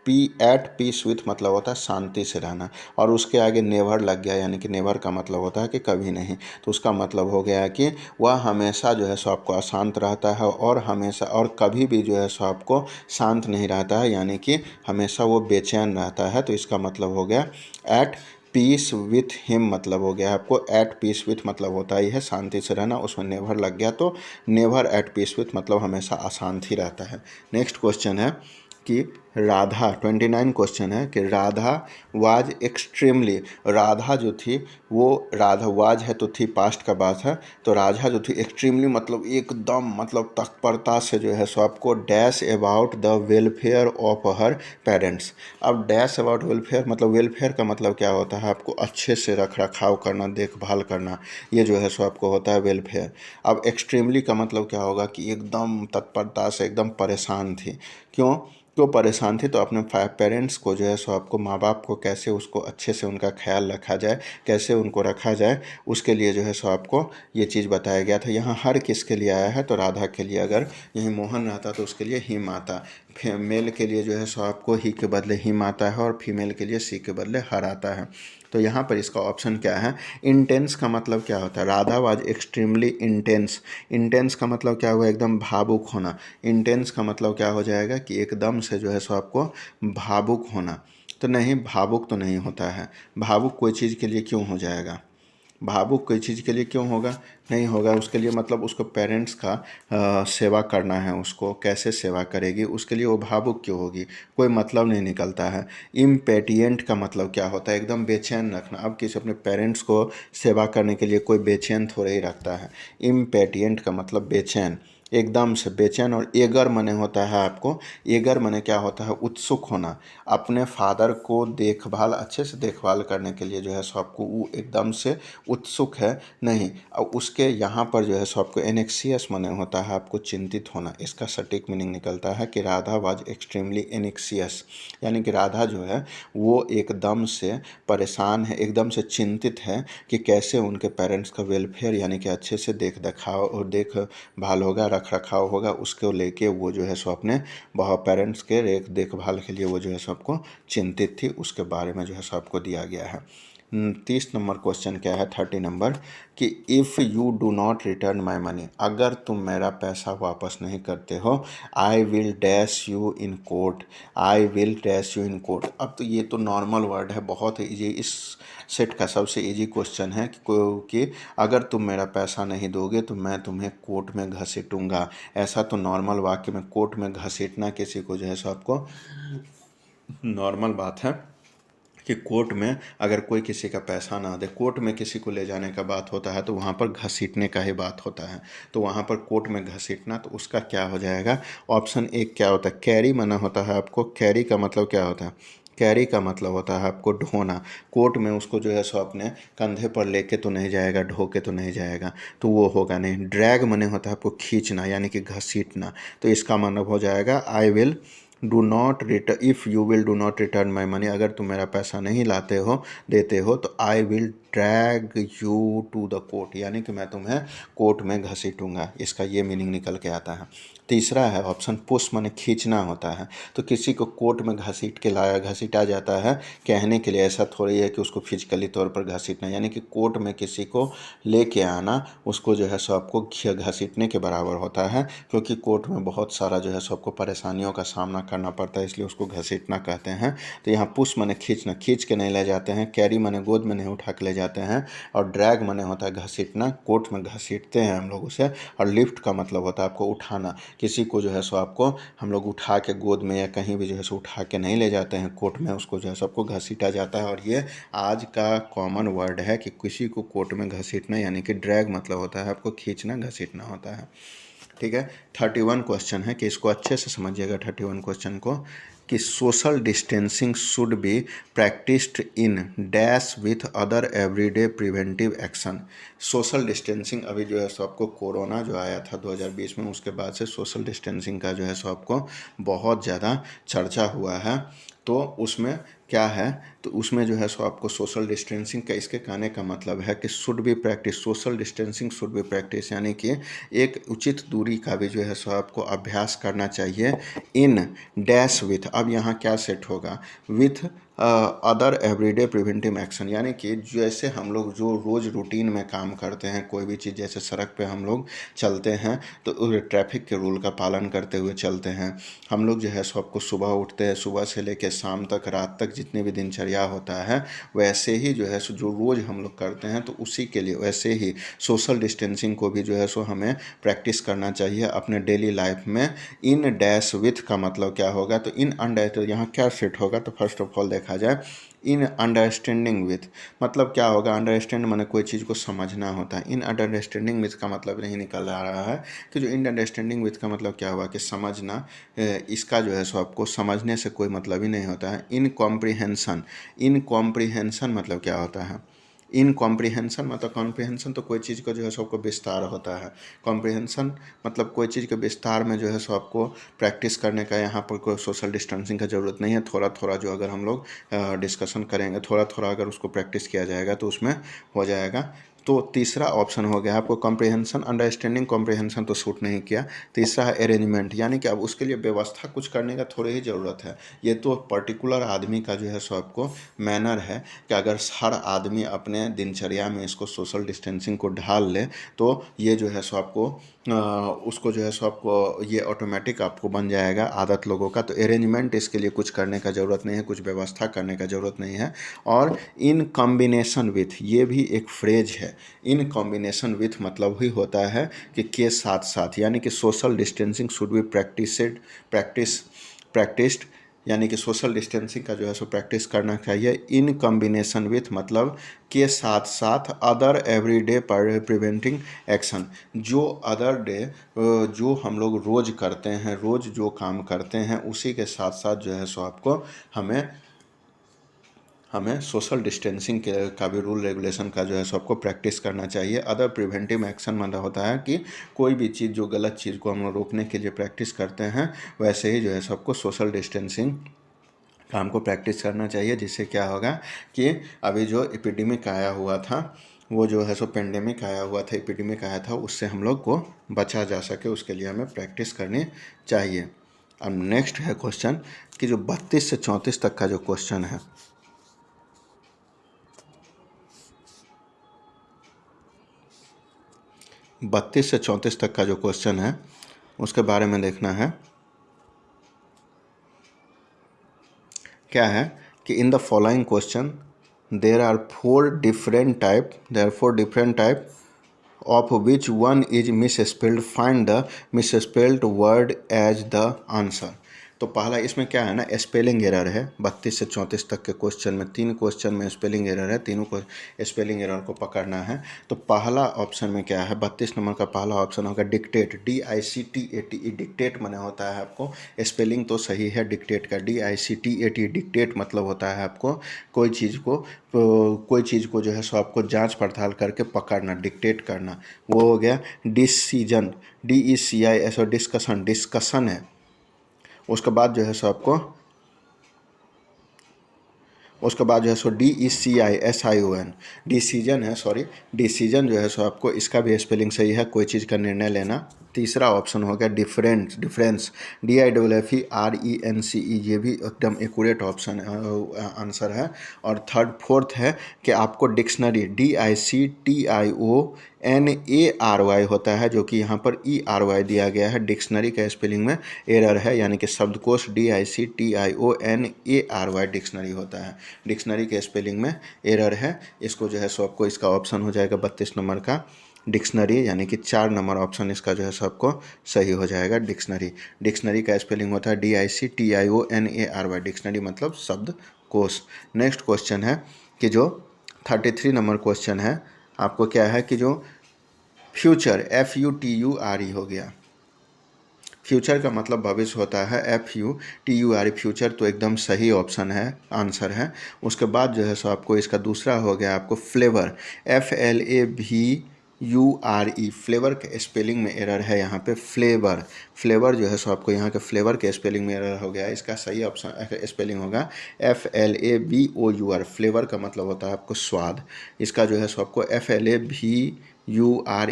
एट पीस विथ मतलब होता है शांति से रहना, और उसके आगे नेवर लग गया यानी कि नेवर का मतलब होता है कि कभी नहीं। तो उसका मतलब हो गया कि वह हमेशा जो है सो आपको अशांत रहता है और हमेशा और कभी भी जो है सो आपको शांत नहीं रहता है, यानी कि हमेशा वो बेचैन रहता है। तो इसका मतलब हो गया एट पीस विथ हिम मतलब हो गया आपको एट पीस विथ मतलब होता ही है शांति से रहना, उसमें नेवर लग गया तो नेवर एट पीस विथ मतलब हमेशा अशांत ही रहता है। नेक्स्ट क्वेश्चन है कि राधा 29 क्वेश्चन है कि राधा वाज एक्सट्रीमली, राधा जो थी वो राधा वाज है तो थी पास्ट का बात है, तो राधा जो थी एक्सट्रीमली मतलब एकदम मतलब तत्परता से जो है सो आपको dash about the welfare of her parents. अब डैश अबाउट वेलफेयर मतलब वेलफेयर का मतलब क्या होता है, आपको अच्छे से रख रखाव करना, देखभाल करना, ये जो है सो आपको होता है वेलफेयर। अब एक्सट्रीमली का मतलब क्या होगा कि एकदम तत्परता से एकदम परेशान थी। क्यों परेशान थी, तो अपने पेरेंट्स को जो है सो आपको माँ बाप को कैसे उसको अच्छे से उनका ख्याल रखा जाए, कैसे उनको रखा जाए, उसके लिए जो है सो आपको ये चीज़ बताया गया था। यहाँ हर किसके लिए आया है, तो राधा के लिए। अगर यहीं मोहन रहता तो उसके लिए हिम आता, मेल के लिए जो है सो आपको ही के बदले हिम आता है और फीमेल के लिए सी के बदले हर आता है। तो यहाँ पर इसका ऑप्शन क्या है, इंटेंस का मतलब क्या होता है, Radha was extremely intense. Intense का मतलब क्या हुआ, एकदम भावुक होना। इंटेंस का मतलब क्या हो जाएगा कि एकदम से जो है सो आपको भावुक होना। तो नहीं, भावुक तो नहीं होता है। भावुक कोई चीज़ के लिए क्यों हो जाएगा, भावुक कोई चीज़ के लिए क्यों होगा, नहीं होगा। उसके लिए मतलब उसको पेरेंट्स का सेवा करना है, उसको कैसे सेवा करेगी, उसके लिए वो भावुक क्यों होगी, कोई मतलब नहीं निकलता है। इम्पेटिएंट का मतलब क्या होता है, एकदम बेचैन रखना। अब किसी अपने पेरेंट्स को सेवा करने के लिए कोई बेचैन थोड़ा ही रखता है। इम्पेटिएंट का मतलब बेचैन, एकदम से बेचैन। और एगर मने होता है आपको, एगर मने क्या होता है, उत्सुक होना। अपने फादर को देखभाल अच्छे से देखभाल करने के लिए जो है सो आपको वो एकदम से उत्सुक है, नहीं। और उसके यहाँ पर जो है सो आपको एनेक्सियस मने होता है आपको चिंतित होना। इसका सटीक मीनिंग निकलता है कि राधा वाज एक्सट्रीमली एनेक्सियस, यानी कि राधा जो है वो एकदम से परेशान है, एकदम से चिंतित है कि कैसे उनके पेरेंट्स का वेलफेयर यानी कि अच्छे से देखभाल और देखभाल होगा, रख रखाव होगा, उसको लेके वो जो है सो अपने पेरेंट्स के देखभाल के लिए वो जो है सो आपको चिंतित थी, उसके बारे में जो है सो आपको दिया गया है। 30 नंबर क्वेश्चन क्या है, 30 नंबर कि if you do not return my money, अगर तुम मेरा पैसा वापस नहीं करते हो, I will dash you in court, I will dash you in court. अब तो ये तो नॉर्मल वर्ड है, बहुत ईजी, इस सेट का सबसे इजी क्वेश्चन है कि अगर तुम मेरा पैसा नहीं दोगे तो मैं तुम्हें कोर्ट में घसीटूंगा। ऐसा तो नॉर्मल वाक्य में कोर्ट में घसीटना किसी को जो है सो आपको नॉर्मल बात है कि कोर्ट में अगर कोई किसी का पैसा ना दे, कोर्ट में किसी को ले जाने का बात होता है तो वहाँ पर घसीटने का ही बात होता है। तो वहाँ पर कोर्ट में घसीटना, तो उसका क्या हो जाएगा, ऑप्शन एक क्या होता है, कैरी मना होता है आपको। कैरी का मतलब क्या होता है, कैरी का मतलब होता है आपको ढोना। कोर्ट में उसको जो है सो अपने कंधे पर लेके तो नहीं जाएगा, ढो के तो नहीं जाएगा, तो वो होगा नहीं। ड्रैग मने होता है आपको खींचना यानी कि घसीटना। तो इसका मतलब हो जाएगा I will do not return, if you will do not return my money, अगर तुम मेरा पैसा नहीं लाते हो देते हो तो I will drag you to the court, यानी कि मैं तुम्हें कोर्ट में घसीटूंगा। इसका ये मीनिंग निकल के आता है। तीसरा है ऑप्शन पुश, माने खींचना होता है। तो किसी को कोर्ट में घसीट के लाया, घसीटा जाता है कहने के लिए, ऐसा थोड़ी है कि उसको फिजिकली तौर पर घसीटना, यानी कि कोर्ट में किसी को लेके आना उसको जो है सो आपको घसीटने के बराबर होता है। क्योंकि कोर्ट में बहुत सारा जो है सो आपको परेशानियों का सामना करना पड़ता है, इसलिए उसको घसीटना कहते हैं। तो यहाँ पुश माने खींचना, खींच के नहीं ले जाते हैं। कैरी माने गोद में नहीं उठा के ले जाते हैं। और ड्रैग माने होता है घसीटना, कोर्ट में घसीटते हैं हम लोग उसे। और लिफ्ट का मतलब होता है आपको उठाना, किसी को जो है सो आपको हम लोग उठा के गोद में या कहीं भी जो है सो उठा के नहीं ले जाते हैं कोर्ट में, उसको जो है सबको घसीटा जाता है। और ये आज का कॉमन वर्ड है कि किसी को कोर्ट में घसीटना, यानी कि ड्रैग मतलब होता है आपको खींचना, घसीटना होता है। ठीक है, 31 क्वेश्चन है कि इसको अच्छे से समझिएगा 31 क्वेश्चन को कि social distancing should be practised in dash with other everyday preventive action. Social distancing अभी जो है सो आपको कोरोना जो आया था 2020 में, उसके बाद से सोशल डिस्टेंसिंग का जो है सो आपको बहुत ज़्यादा चर्चा हुआ है। तो उसमें क्या है, तो उसमें जो है सो आपको सोशल डिस्टेंसिंग का, इसके कहने का मतलब है कि should be practice, social distancing should be practice, यानी कि एक उचित दूरी का भी जो है सो आपको अभ्यास करना चाहिए। इन डैश विथ, अब यहाँ क्या सेट होगा, with other everyday preventive action, यानी कि जैसे हम लोग जो रोज़ रूटीन में काम करते हैं, कोई भी चीज़, जैसे सड़क पे हम लोग चलते हैं तो ट्रैफिक के रूल का पालन करते हुए चलते हैं। हम लोग जो है सो आपको सुबह उठते हैं, सुबह से लेकर शाम तक, रात तक जितने भी दिनचर्या होता है, वैसे ही जो है सो जो रोज़ हम लोग करते हैं, तो उसी के लिए वैसे ही सोशल डिस्टेंसिंग को भी जो है सो हमें प्रैक्टिस करना चाहिए अपने डेली लाइफ में। इन डैश विथ का मतलब क्या होगा, तो इन अंडर, तो यहाँ क्या सेट होगा, तो फर्स्ट ऑफ ऑल देखा जाए, इन अंडरस्टैंडिंग विथ मतलब क्या होगा, अंडरस्टैंड माने कोई चीज़ को समझना होता है। इन अंडरस्टैंडिंग विथ का मतलब नहीं निकल आ रहा है कि जो इन अंडरस्टैंडिंग विथ का मतलब क्या हुआ कि समझना, इसका जो है सो आपको समझने से कोई मतलब ही नहीं होता है। इन कॉम्प्रिहेंसन, इन कॉम्प्रिहेंसन मतलब क्या होता है, इन कॉम्प्रिहेंसन मतलब, कॉम्प्रिहेंसन तो कोई चीज़ का जो है सो आपको विस्तार होता है। कॉम्प्रिहेंसन मतलब कोई चीज़ के विस्तार में जो है सो आपको प्रैक्टिस करने का यहाँ पर कोई सोशल डिस्टेंसिंग का ज़रूरत नहीं है। थोड़ा थोड़ा जो अगर हम लोग डिस्कशन करेंगे, थोड़ा थोड़ा अगर उसको प्रैक्टिस किया जाएगा तो उसमें हो जाएगा। तो तीसरा ऑप्शन हो गया आपको कॉम्प्रिहेंशन, अंडरस्टैंडिंग कॉम्प्रिहेंशन तो सूट नहीं किया। तीसरा है अरेंजमेंट, यानी कि अब उसके लिए व्यवस्था कुछ करने का थोड़ी ही ज़रूरत है। ये तो पर्टिकुलर आदमी का जो है सो आपको मैनर है कि अगर हर आदमी अपने दिनचर्या में इसको सोशल डिस्टेंसिंग को ढाल ले, तो ये जो है सो आपको उसको जो है सो आपको ये ऑटोमेटिक आपको बन जाएगा आदत लोगों का। तो अरेंजमेंट इसके लिए कुछ करने का ज़रूरत नहीं है, कुछ व्यवस्था करने का ज़रूरत नहीं है। और इन कॉम्बिनेशन विथ, ये भी एक फ्रेज है। इन कॉम्बिनेशन विथ मतलब ही होता है कि के साथ साथ, यानी कि social distancing should be practised, यानी कि सोशल डिस्टेंसिंग का जो है सो प्रैक्टिस करना चाहिए। इन कॉम्बिनेशन विथ मतलब के साथ साथ अदर एवरीडे प्रिवेंटिंग एक्शन, जो अदर डे जो हम लोग रोज़ करते हैं, रोज़ जो काम करते हैं, उसी के साथ साथ जो है सो आपको हमें सोशल डिस्टेंसिंग का भी रूल रेगुलेशन का जो है सो आपको प्रैक्टिस करना चाहिए। अदर प्रिवेंटिव एक्शन मतलब होता है कि कोई भी चीज़, जो गलत चीज़ को हम लोग रोकने के लिए प्रैक्टिस करते हैं, वैसे ही जो है सबको सोशल डिस्टेंसिंग काम को प्रैक्टिस करना चाहिए। जिससे क्या होगा कि अभी जो एपिडेमिक आया हुआ था, वो जो है सो पेंडेमिक आया हुआ था, एपिडेमिक आया था, उससे हम लोग को बचा जा सके, उसके लिए हमें प्रैक्टिस करनी चाहिए। अब नेक्स्ट है क्वेश्चन कि जो 32 से 34 तक का जो क्वेश्चन है, 32 से 34 तक का जो क्वेश्चन है उसके बारे में देखना है। क्या है कि in the following question there are four different type of which one is misspelled, find the misspelled word as the answer। तो पहला इसमें क्या है ना, स्पेलिंग एरर है। 32 से 34 तक के क्वेश्चन में 3 क्वेश्चन में स्पेलिंग एरर है, तीनों को स्पेलिंग एरर को पकड़ना है। तो पहला ऑप्शन में क्या है, 32 नंबर का पहला ऑप्शन होगा डिक्टेट, DICTATE, डिक्टेट माने होता है आपको, स्पेलिंग तो सही है डिक्टेट का, DICTATE, डिक्टेट मतलब होता है आपको कोई चीज़ को जो है सो आपको जांच पड़ताल करके पकड़ना, डिक्टेट करना। वो हो गया डिसीजन, DECIS, और डिस्कशन है। उसके बाद जो है सो DECISION, डिसीजन है, सॉरी डिसीजन जो है सो आपको, इसका भी स्पेलिंग सही है, कोई चीज़ का निर्णय लेना। तीसरा ऑप्शन हो गया डिफरेंस, DIFFERENCE, ये भी एकदम एक्यूरेट ऑप्शन आंसर है। और फोर्थ है कि आपको डिक्शनरी, DICTIONARY होता है, जो कि यहाँ पर ERY दिया गया है, डिक्शनरी का स्पेलिंग में एरर है, यानी कि शब्दकोश DICTIONARY डिक्शनरी होता है, डिक्शनरी के स्पेलिंग में एरर है। इसको जो है सो आपको, इसका ऑप्शन हो जाएगा 32 नंबर का डिक्शनरी, यानी कि 4 नंबर ऑप्शन इसका जो है सबको सही हो जाएगा। डिक्शनरी का स्पेलिंग होता है DICTIONARY, डिक्शनरी मतलब शब्दकोश। नेक्स्ट क्वेश्चन है कि जो 33 नंबर क्वेश्चन है, आपको क्या है कि जो फ्यूचर FUTURE हो गया, फ्यूचर का मतलब भविष्य होता है, FUTUR फ्यूचर, तो एकदम सही ऑप्शन है, आंसर है। उसके बाद जो है सो आपको इसका दूसरा हो गया आपको फ्लेवर, FLAVURE, फ्लेवर के स्पेलिंग में एरर है यहाँ पे, फ्लेवर जो है सो आपको यहाँ के फ्लेवर के स्पेलिंग में एरर हो गया। इसका सही ऑप्शन स्पेलिंग होगा FLAVOUR, फ्लेवर का मतलब होता है आपको स्वाद। इसका जो है सो आपको FLAVURE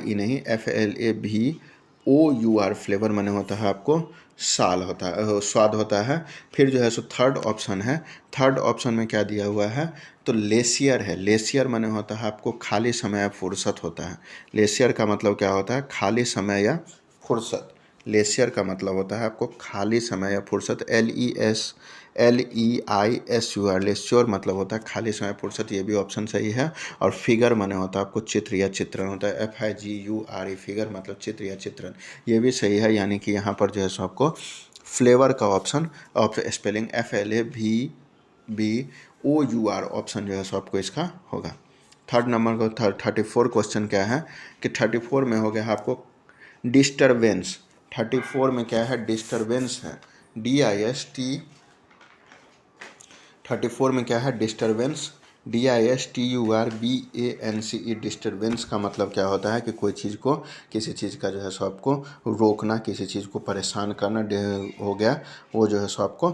नहीं, FLAVOUR, फ्लेवर माने होता है आपको साल होता है, स्वाद होता है। फिर जो है सो थर्ड ऑप्शन है, थर्ड ऑप्शन में क्या दिया हुआ है, तो लेसियर है। लेसियर माने होता है आपको खाली समय या फुर्सत होता है। लेसियर का मतलब क्या होता है, खाली समय या फुर्सत। लेसियर का मतलब होता है आपको खाली समय या फुर्सत, LEISUR, लेस्योर मतलब होता है खाली समय फुर्सत, ये भी ऑप्शन सही है। और फिगर माने होता है आपको चित्र या चित्रण होता है, FIGURE, फिगर मतलब चित्र या चित्रण, ये भी सही है। यानी कि यहाँ पर जो है सो आपको फ्लेवर का ऑप्शन स्पेलिंग FLAVBOUR ऑप्शन जो है सो आपको इसका होगा। थर्ड नंबर का 34 क्वेश्चन क्या है कि 34 में हो गया आपको डिस्टरबेंस। 34 में क्या है, डिस्टरबेंस है, DIST। 34 में क्या है, डिस्टरबेंस, DISTURBANCE। डिस्टरबेंस का मतलब क्या होता है कि कोई चीज़ को, किसी चीज़ का जो है सो आपको रोकना, किसी चीज़ को परेशान करना हो गया, वो जो है सो आपको,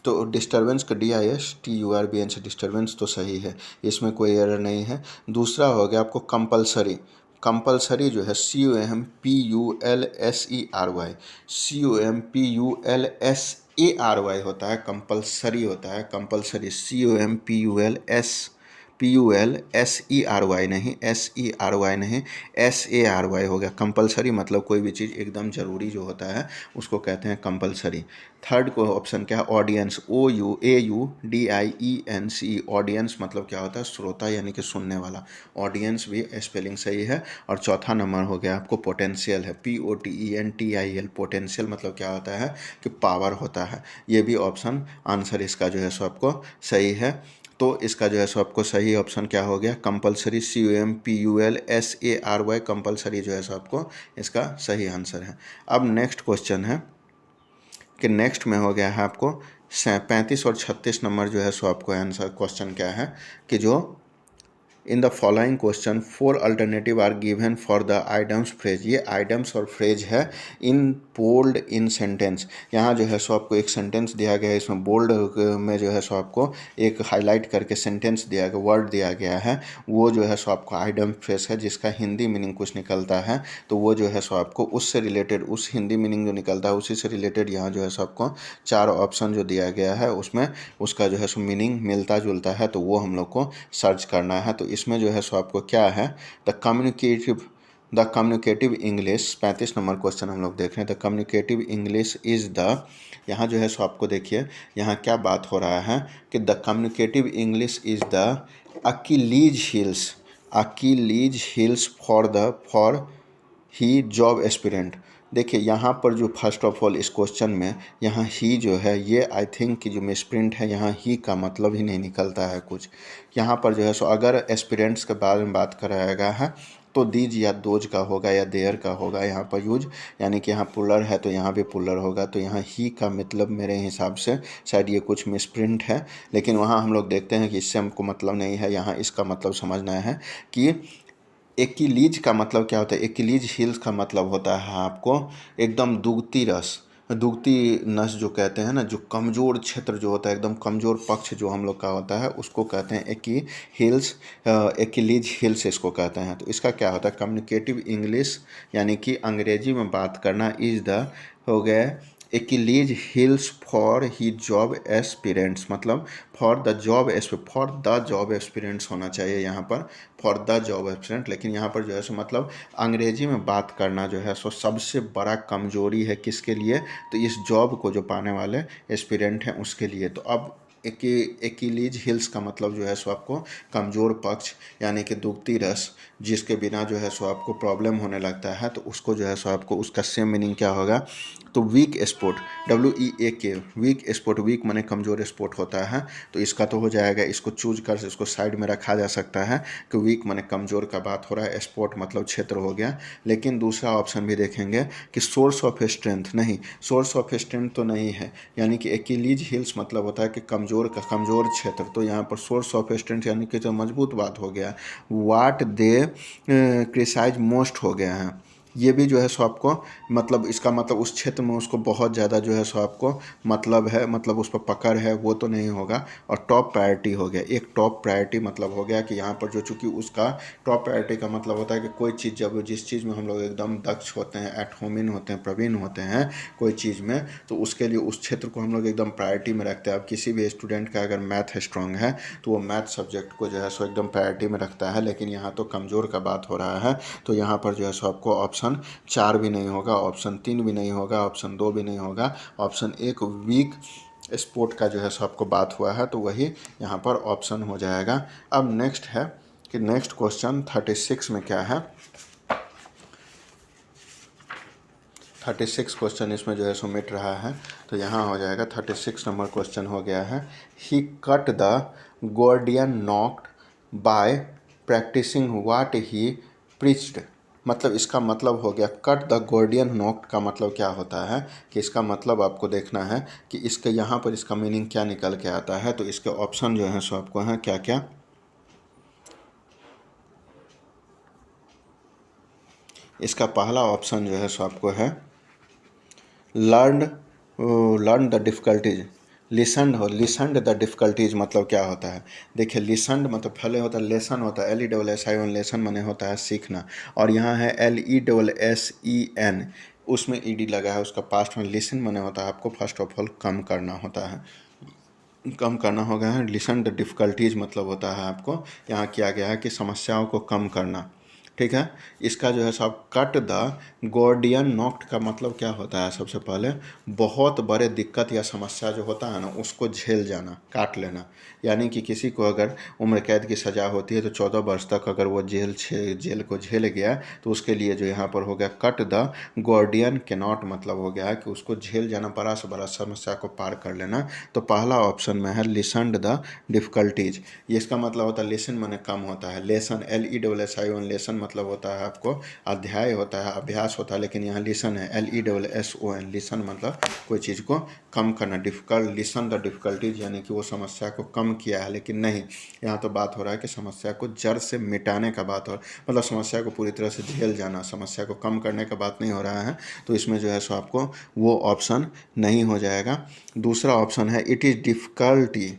तो डिस्टरबेंस का DISTURBANCE, डिस्टरबेंस तो सही है, इसमें कोई एरर नहीं है। दूसरा हो गया आपको कंपलसरी। कंपलसरी जो है COMPULSERY होता है, कंपलसरी होता है, कंपलसरी COMPULSERY नहीं, SERY नहीं, SARY हो गया। कंपलसरी मतलब कोई भी चीज़ एकदम ज़रूरी जो होता है उसको कहते हैं कंपलसरी। थर्ड को ऑप्शन क्या है, ऑडियंस, OUAUDIENCE, ऑडियंस मतलब क्या होता है, श्रोता यानी कि सुनने वाला, ऑडियंस भी स्पेलिंग सही है। और चौथा नंबर हो गया आपको पोटेंशियल है, POTENTIAL, पोटेंशियल मतलब क्या होता है कि पावर होता है, ये भी ऑप्शन आंसर इसका जो है सो आपको सही है। तो इसका जो है सो आपको सही ऑप्शन क्या हो गया, कंपलसरी, COMPULSARY, कंपलसरी जो है सो आपको इसका सही आंसर है। अब नेक्स्ट क्वेश्चन है कि नेक्स्ट में हो गया है आपको 35 और 36 नंबर जो है सो आपको आंसर क्वेश्चन क्या है कि जो in the following question 4 alternative are given for the idioms phrase, ये आइडम्स और फ्रेज है इन बोल्ड इन सेंटेंस। यहाँ जो है सो आपको एक सेंटेंस दिया गया है, इसमें बोल्ड में जो है सो आपको एक हाईलाइट करके सेंटेंस दिया गया, वर्ड दिया गया है, वो जो है सो आपको आइडम फ्रेज है, जिसका हिंदी मीनिंग कुछ निकलता है, तो वो जो है सो आपको उससे रिलेटेड, उस हिंदी मीनिंग जो निकलता है उसी से रिलेटेड यहाँ जो है सो आपको 4 ऑप्शन जो दिया गया है उसमें उसका जो है सो मीनिंग मिलता जुलता है, तो वो हम लोग को सर्च करना है। तो इसमें जो है सो आपको क्या है, the communicative English, 35 number question हम लोग देख रहे हैं, the communicative English is the, यहाँ जो है सो आपको देखिए यहाँ क्या बात हो रहा है कि the communicative English is the Achilles heels for he job aspirant. देखिए यहाँ पर जो फर्स्ट ऑफ ऑल इस क्वेश्चन में यहाँ ही जो है, ये आई थिंक कि जो मिसप्रिंट है, यहाँ ही का मतलब ही नहीं निकलता है कुछ। यहाँ पर जो है सो अगर एस्पिरेंट्स के बारे में बात कराया गया है तो दीज या दोज का होगा या देयर का होगा यहाँ पर यूज, यानी कि यहाँ पुलर है तो यहाँ भी पुलर होगा, तो यहाँ ही का मतलब मेरे हिसाब से शायद ये कुछ मिसप्रिंट है, लेकिन वहाँ हम लोग देखते हैं कि इससे हमको मतलब नहीं है। यहाँ इसका मतलब समझना है कि एक्कीलीज का मतलब क्या होता है, एक्कीलीज हिल्स का मतलब होता है आपको एकदम दुगती नस जो कहते हैं ना, जो कमज़ोर क्षेत्र जो होता है, एकदम कमज़ोर पक्ष जो हम लोग का होता है उसको कहते हैं एक्कीलीज हिल्स इसको कहते हैं। तो इसका क्या होता है, कम्युनिकेटिव इंग्लिश यानी कि अंग्रेजी में बात करना इज़ द हो गया Achilles heels for he job aspirants, मतलब फॉर द जॉब एस्पिरेंट्स होना चाहिए यहाँ पर, फॉर द जॉब एस्पिरेंट, लेकिन यहाँ पर जो है सो मतलब अंग्रेजी में बात करना जो है सो सबसे बड़ा कमजोरी है किसके लिए, तो इस जॉब को जो पाने वाले एस्पिरेंट हैं उसके लिए। तो अब एक्कीलीज हिल्स का मतलब जो है सो आपको कमज़ोर पक्ष यानी कि दुगती रस जिसके बिना जो है सो आपको प्रॉब्लम होने लगता है, तो उसको जो है सो आपको उसका सेम मीनिंग क्या होगा, तो weak sport, WEAK, weak sport, weak माने कमज़ोर स्पोर्ट होता है, तो इसका तो हो जाएगा, इसको चूज कर इसको साइड में रखा जा सकता है कि वीक माने कमज़ोर का बात हो रहा है, स्पोर्ट मतलब क्षेत्र हो गया। लेकिन दूसरा ऑप्शन भी देखेंगे कि सोर्स ऑफ स्ट्रेंथ, नहीं, सोर्स ऑफ स्ट्रेंथ तो नहीं है, यानी कि एक्किलीज हिल्स मतलब होता है कि कमज़ोर का कमज़ोर क्षेत्र, तो यहाँ पर सोर्स ऑफ स्ट्रेंथ यानी कि जो मजबूत बात हो गया, वाट दे क्रिसाइज मोस्ट हो गया है, ये भी जो है सो आपको मतलब इसका मतलब उस क्षेत्र में उसको बहुत ज़्यादा जो है सो आपको मतलब है, मतलब उस पर पकड़ है, वो तो नहीं होगा। और टॉप प्रायोरिटी हो गया, एक टॉप प्रायोरिटी मतलब हो गया कि यहाँ पर जो चूँकि उसका टॉप प्रायोरिटी का मतलब होता है कि कोई चीज़ जब जिस चीज़ में हम लोग एकदम दक्ष होते हैं, एट होमिन होते हैं, प्रवीण होते हैं कोई चीज़ में, तो उसके लिए उस क्षेत्र को हम लोग एकदम प्रायोरिटी में रखते हैं। अब किसी भी स्टूडेंट का अगर मैथ स्ट्रांग है तो वो मैथ सब्जेक्ट को जो है सो एकदम प्रायोरिटी में रखता है, लेकिन यहाँ तो कमज़ोर का बात हो रहा है, तो यहाँ पर जो है सो आपको ऑप्शन 4 भी नहीं होगा, ऑप्शन 3 भी नहीं होगा, ऑप्शन 2 भी नहीं होगा, ऑप्शन 1 वीक स्पोर्ट का जो है सो आपको बात हुआ है, तो वही यहाँ पर ऑप्शन हो जाएगा। अब नेक्स्ट है कि नेक्स्ट क्वेश्चन 36 में क्या है, 36 क्वेश्चन इसमें जो है सो मिट रहा है, तो यहाँ हो जाएगा 36 नंबर क्वेश्चन हो गया है, he cut the Gordian knot by practising what he preached, मतलब इसका मतलब हो गया कट द गोर्डियन नॉक्ड का मतलब क्या होता है, कि इसका मतलब आपको देखना है कि इसके यहाँ पर इसका मीनिंग क्या निकल के आता है। तो इसके ऑप्शन जो है सो आपको हैं क्या क्या, इसका पहला ऑप्शन जो है सो आपको है learn the difficulties, listened the difficulties मतलब क्या होता है, देखिए लिसनड मतलब पहले होता है लेसन होता है, LESSION लेसन माने होता है सीखना, और यहाँ है LESSEN, उसमें ED लगा है, उसका पास्ट में लिसन माने होता है आपको फर्स्ट ऑफ ऑल कम करना होता है, कम करना होगा है। लिसन द डिफ़िकल्टीज मतलब होता है आपको यहाँ किया गया है कि समस्याओं को कम करना, ठीक है। इसका जो है सब कट द गोर्डियन नॉक्ड का मतलब क्या होता है, सबसे पहले बहुत बड़े दिक्कत या समस्या जो होता है ना उसको झेल जाना, काट लेना, यानी कि किसी को अगर उम्र कैद की सज़ा होती है तो 14 वर्ष तक अगर वो जेल को झेल गया तो उसके लिए जो यहाँ पर हो गया कट द गोर्डियन के नॉट मतलब हो गया है कि उसको झेल जाना, बड़ा से बड़ा समस्या को पार कर लेना। तो पहला ऑप्शन में है लिसनड द डिफ़िकल्टीज, ये इसका मतलब होता है लिसन माने कम होता है, लेसन LESSION लेसन मतलब होता है आपको अध्याय होता है, अभ्यास होता है, लेकिन यहाँ लिसन है LESSON, लिसन मतलब कोई चीज़ को कम करना, डिफ़िकल्ट लिसन द डिफ़िकल्टीज यानी कि वो समस्या को कम किया है, लेकिन नहीं, यहाँ तो बात हो रहा है कि समस्या को जड़ से मिटाने का बात हो, मतलब समस्या को पूरी तरह से झेल जाना, समस्या को कम करने का बात नहीं हो रहा है, तो इसमें जो है सो आपको वो ऑप्शन नहीं हो जाएगा। दूसरा ऑप्शन है इट इज़ डिफ़िकल्टी,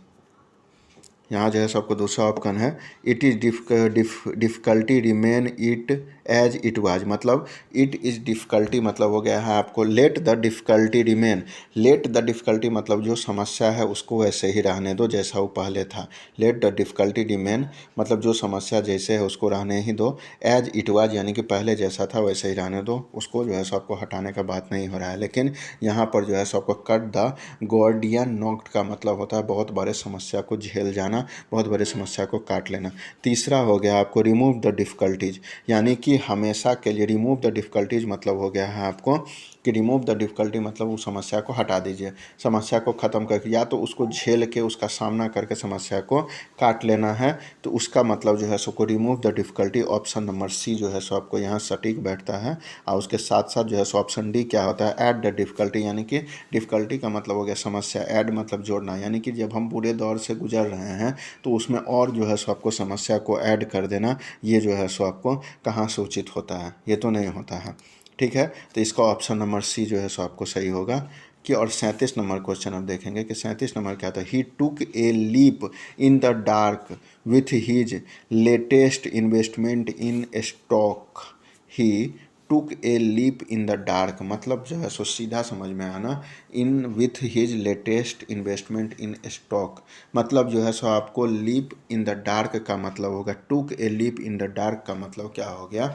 यहाँ जो है सबको दूसरा ऑप्शन है it is difficulty remain it as it was, मतलब इट इज़ डिफ़िकल्टी मतलब हो गया है आपको let the difficulty remain, let the difficulty मतलब जो समस्या है उसको वैसे ही रहने दो जैसा वो पहले था, लेट द डिफ़िकल्टी रिमेन मतलब जो समस्या जैसे है उसको रहने ही दो, एज इट वाज यानी कि पहले जैसा था वैसे ही रहने दो, उसको जो है सबको हटाने का बात नहीं हो रहा है। लेकिन यहाँ पर जो है सबको कट द गोर्डियन नॉक्ड का मतलब होता है बहुत बड़े समस्या को झेल जाना, बहुत बड़ी समस्या को काट लेना। तीसरा हो गया आपको रिमूव द डिफ़िकल्टीज, यानी कि हमेशा के लिए रिमूव द डिफ़िकल्टीज मतलब हो गया है आपको कि रिमूव द डिफ़िकल्टी मतलब उस समस्या को हटा दीजिए, समस्या को ख़त्म करके या तो उसको झेल के उसका सामना करके समस्या को काट लेना है, तो उसका मतलब जो है सो को remove the difficulty, option number C जो है सो आपको यहाँ सटीक बैठता है। और उसके साथ साथ जो है सो ऑप्शन डी क्या होता है ऐड द डिफ़िकल्टी, यानी कि डिफ़िकल्टी का मतलब हो गया समस्या, ऐड मतलब जोड़ना, यानी कि जब हम बुरे दौर से गुजर रहे हैं तो उसमें और जो है सो आपको समस्या को ऐड कर देना, ये जो है सो आपको कहाँ से उचित होता है, ये तो नहीं होता है, ठीक है। तो इसका ऑप्शन नंबर सी जो है सो आपको सही होगा कि। और 37 नंबर क्वेश्चन अब देखेंगे कि 37 नंबर क्या था, he took a leap in the dark with his latest investment in stock, he took a leap in the dark मतलब जो है सो सीधा समझ में आना, in with his latest investment in stock मतलब जो है सो आपको लीप इन द डार्क का मतलब होगा, took a leap in the dark का मतलब क्या हो गया